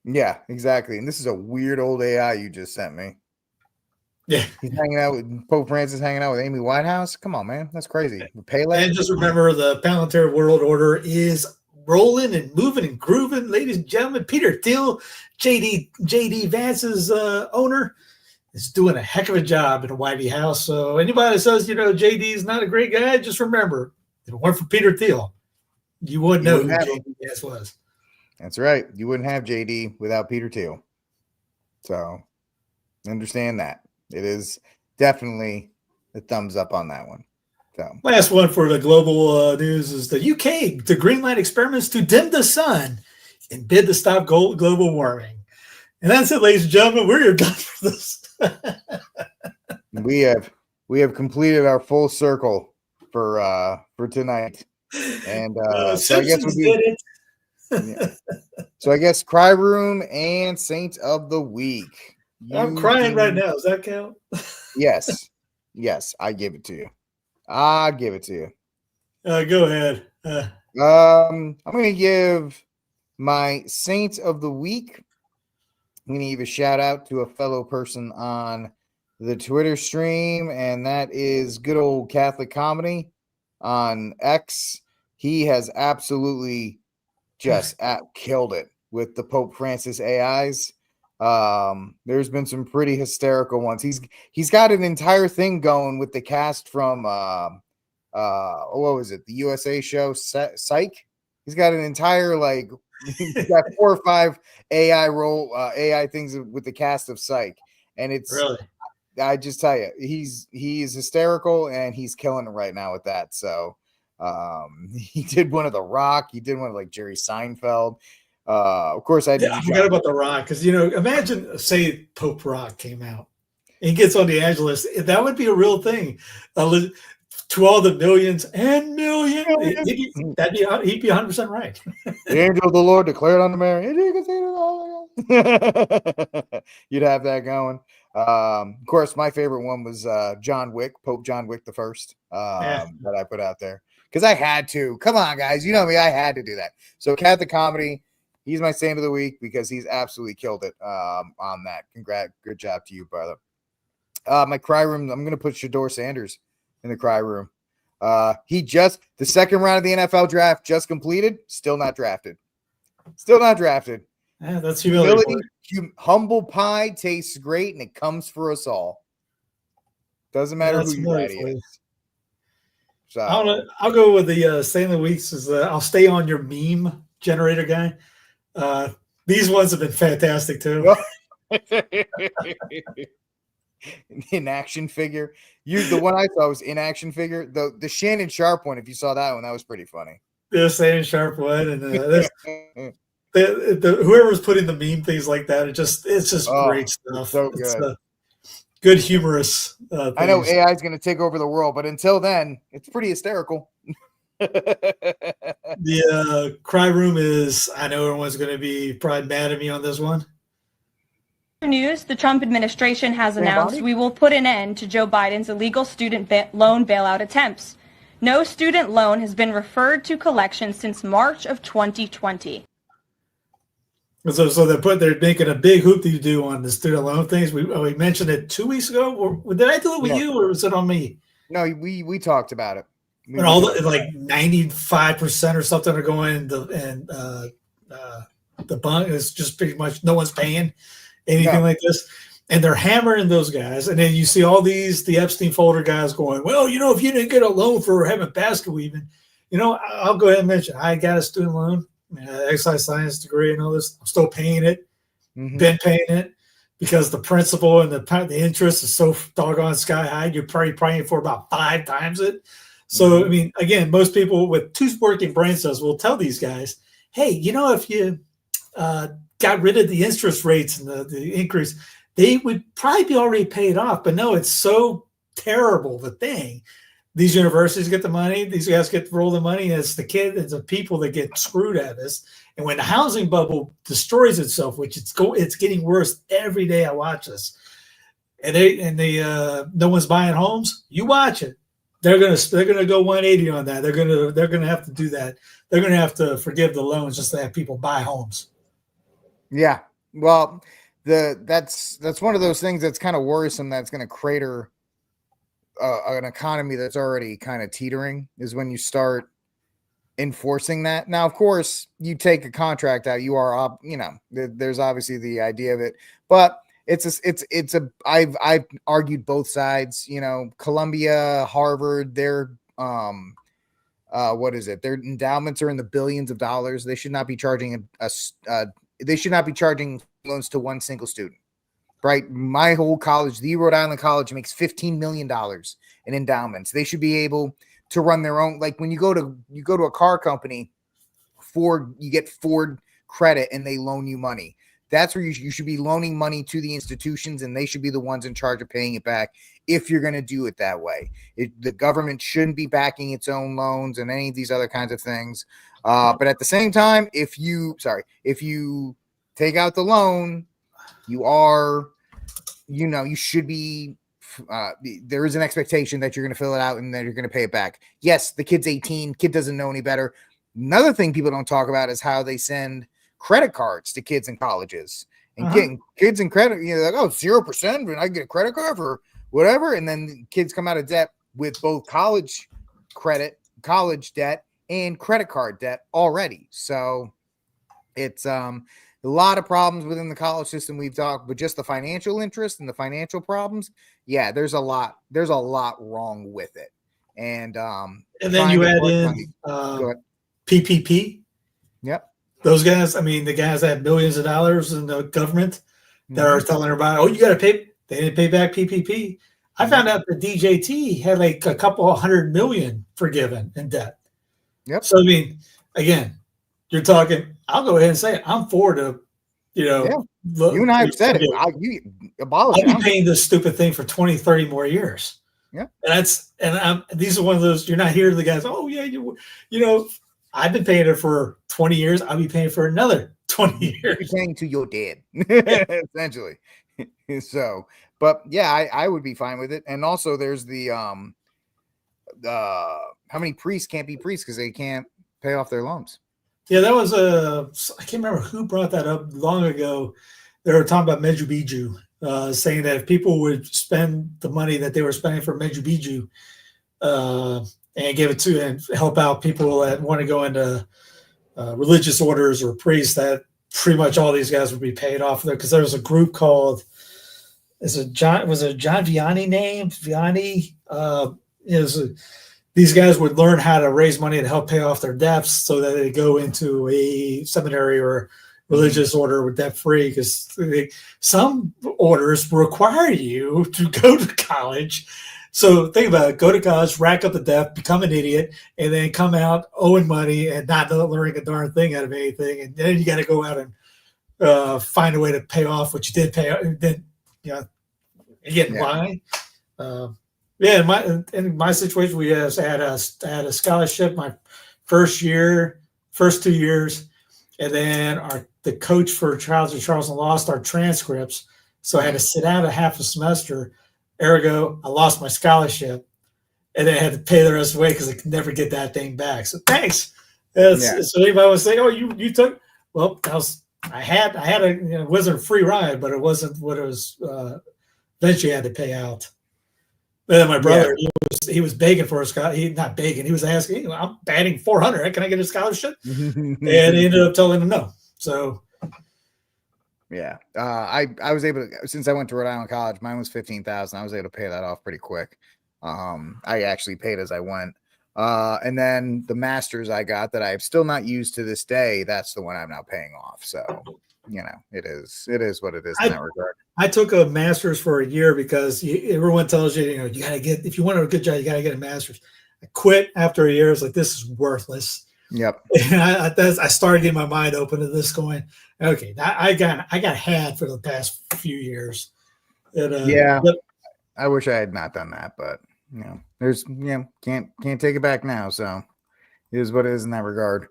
Yeah, exactly. And this is a weird old AI you just sent me. Yeah. He's hanging out with Pope Francis, hanging out with Amy Winehouse. Come on, man. That's crazy. Pele. And just remember the planetary world order is rolling and moving and grooving. Ladies and gentlemen, Peter Thiel, JD Vance's owner, is doing a heck of a job in the White House. So anybody that says, JD is not a great guy, just remember, if it weren't for Peter Thiel, you wouldn't know who JD Vance was. That's right. You wouldn't have JD without Peter Thiel. So understand that. It is definitely a thumbs up on that one. So last one for the global news is the UK to greenlight experiments to dim the sun and bid to stop global warming. And that's it, ladies and gentlemen. We're done for this. We have completed our full circle for tonight. And so I guess did it. Yeah. So I guess Cry Room and Saint of the Week. I'm crying right now. Does that count? Yes. Yes, I give it to you. I give it to you. Go ahead. I'm going to give my Saint of the Week. I'm going to give a shout out to a fellow person on the Twitter stream, and that is good old Catholic Comedy on X. He has absolutely just killed it with the Pope Francis AIs. There's been some pretty hysterical ones. He's got an entire thing going with the cast from what was it? The USA show Psych. He's got an entire he's got 4 or 5 AI things with the cast of Psych, and it's really. I just tell you, he is hysterical and he's killing it right now with that. So he did one of The Rock. He did one of Jerry Seinfeld. Of course, I forgot about The Rock because imagine say Pope Rock came out and gets on the Angela list. That would be a real thing. To all the millions and millions, he'd be 100% right. The angel of the Lord declared unto Mary. You'd have that going. Of course, my favorite one was John Wick, Pope John Wick the First, that I put out there because I had to. Come on, guys, you know me, I had to do that. So, Catholic Comedy, he's my Saint of the Week because he's absolutely killed it on that. Good job to you, brother. My Cry Room, I'm going to put Shador Sanders in the Cry Room. The second round of the NFL draft just completed, still not drafted. Yeah, that's humility. Humble pie tastes great, and it comes for us all. Doesn't matter who your daddy is. So I'll go with the Saint of the Weeks. I'll stay on your meme generator guy. These ones have been fantastic too. In action figure. The one I saw was in action figure. The Shannon Sharp one, if you saw that one, that was pretty funny. The Shannon Sharp one, and whoever's putting the meme things like that, it's just great stuff. So good. Good humorous. I know AI is going to take over the world, but until then, it's pretty hysterical. The Cry Room is, I know everyone's going to be probably mad at me on this one. News, the Trump administration has announced we will put an end to Joe Biden's illegal student loan bailout attempts. No student loan has been referred to collection since March of 2020. So they're making a big hoop-de-doo on the student loan things. We mentioned it 2 weeks ago. Or did I do it with you, or was it on me? No, we talked about it. And all 95% or something are going, the bond is just pretty much no one's paying anything like this, and they're hammering those guys. And then you see all the Epstein folder guys going, well, if you didn't get a loan for having basketball, even, I'll go ahead and mention I got a student loan. Exercise science degree and all this. I'm still paying it. Been paying it because the principal and the interest is so doggone sky high. You're probably paying for about 5 times it. So I mean, again, most people with 2 working brain cells will tell these guys, "Hey, if you got rid of the interest rates and the increase, they would probably be already paid off." But no, it's so terrible. The thing. These universities get the money. These guys get to roll the money. And it's the people that get screwed at this. And when the housing bubble destroys itself, which it's getting worse every day. I watch this, and no one's buying homes. You watch it. They're gonna go 180 on that. They're gonna have to do that. They're gonna have to forgive the loans just to have people buy homes. Yeah, well, that's one of those things that's kind of worrisome. That's going to crater an economy that's already kind of teetering, is when you start enforcing that. Now, of course, you take a contract out, you are there's obviously the idea of it, but I've argued both sides. Columbia, Harvard, their their endowments are in the billions of dollars. They should not be charging they should not be charging loans to one single student. Right, my whole college, the Rhode Island College, makes $15 million in endowments. They should be able to run their own. Like when you go to a car company, Ford, you get Ford credit, and they loan you money. That's where you should be loaning money to the institutions, and they should be the ones in charge of paying it back. If you're going to do it that way, the government shouldn't be backing its own loans and any of these other kinds of things. But at the same time, if you take out the loan, you should be, there is an expectation that you're going to fill it out and that you're going to pay it back. Yes, the kid's 18, kid doesn't know any better. Another thing people don't talk about is how they send credit cards to kids in colleges and getting kids in credit, like, oh, 0%, and I get a credit card for whatever. And then kids come out of debt with both college debt and credit card debt already. So it's a lot of problems within the college system we've talked, but just the financial interest and the financial problems. Yeah, there's a lot wrong with it. And then you add in PPP. Yep. Those guys, I mean, the guys that have billions of dollars in the government that are telling everybody, oh, you got to pay. They didn't pay back PPP. I found out that DJT had like a couple $100 million forgiven in debt. Yep. So, I mean, again, you're talking, I'll go ahead and say it. I'm for to, you and I have said it. You abolish it. I'll be paying this stupid thing for 20, 30 more years. Yeah. And these are one of those, you're not hearing the guys, oh, yeah, I've been paying it for 20 years. I'll be paying for another 20 years. You're paying to your dad, essentially. So, but yeah, I would be fine with it. And also there's the how many priests can't be priests because they can't pay off their loans. Yeah, that was I can't remember who brought that up long ago. They were talking about Mejubiju, saying that if people would spend the money that they were spending for Mejubiju and give it to and help out people that want to go into religious orders or priests, that pretty much all these guys would be paid off there. Because there was a group called, was it John Vianney name? Vianney? These guys would learn how to raise money to help pay off their debts so that they go into a seminary or religious order with debt free, because some orders require you to go to college. So think about it, go to college, rack up the debt, become an idiot, and then come out owing money and not learning a darn thing out of anything. And then you got to go out and find a way to pay off what you did pay off. Then, again, why? In my situation, we had a scholarship my first 2 years, and then the coach for Charleston lost our transcripts, so I had to sit out a half a semester. Ergo, I lost my scholarship, and then I had to pay the rest of the way because I could never get that thing back. So thanks. So anybody would say, "Oh, you took?" Well, I had it wasn't a free ride, but it wasn't what it was. Eventually, I had to pay out. But then my brother, he was begging for a scholarship. He not begging. He was asking, "I'm batting 400. Can I get a scholarship?" And he ended up telling him no. So. Yeah, I was able to, since I went to Rhode Island College, mine was $15,000. I was able to pay that off pretty quick. I actually paid as I went. And then the master's I got that I've still not used to this day, that's the one I'm now paying off. So, it is what it is in that regard. I took a master's for a year because everyone tells you, you got to get, if you want a good job, you got to get a master's. I quit after a year. I was like, this is worthless. Yep. And I started getting my mind open to this, going, okay, I got had for the past few years. And, I wish I had not done that, but there's can't take it back now. So it is what it is in that regard.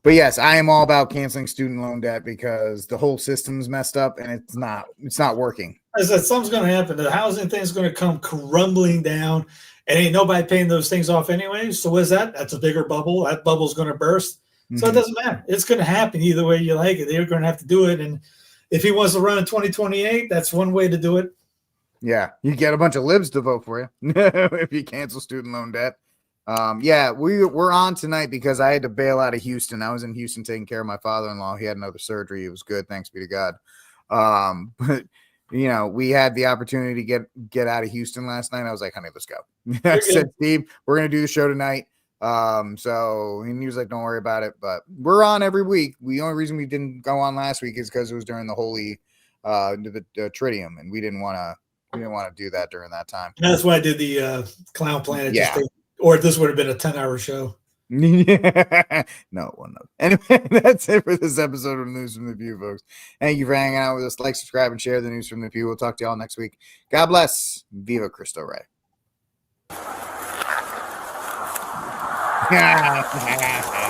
But yes, I am all about canceling student loan debt because the whole system's messed up and it's not working. I said something's going to happen. The housing thing's going to come crumbling down. And ain't nobody paying those things off anyway. So what is that? That's a bigger bubble. That bubble's going to burst. So it doesn't matter. It's going to happen either way you like it. They're going to have to do it. And if he wants to run in 2028, that's one way to do it. Yeah, you get a bunch of libs to vote for you if you cancel student loan debt. We're on tonight because I had to bail out of Houston. I was in Houston taking care of my father-in-law. He had another surgery. It was good. Thanks be to God. But we had the opportunity to get out of Houston last night. I was like, honey, let's go. I said, Steve, we're going to do the show tonight. So he was like, don't worry about it, but we're on every week. The only reason we didn't go on last week is because it was during the holy, the Triduum, and we didn't want to do that during that time. And that's why I did the Clown Planet. Or this would have been a 10-hour show. No, it wasn't. Anyway, that's it for this episode of News from the Pew, folks. Thank you for hanging out with us. Like, subscribe, and share the News from the Pew. We'll talk to y'all next week. God bless. Viva Cristo Rey.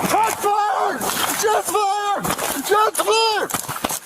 Hot fire! Shots fired! Shots fired!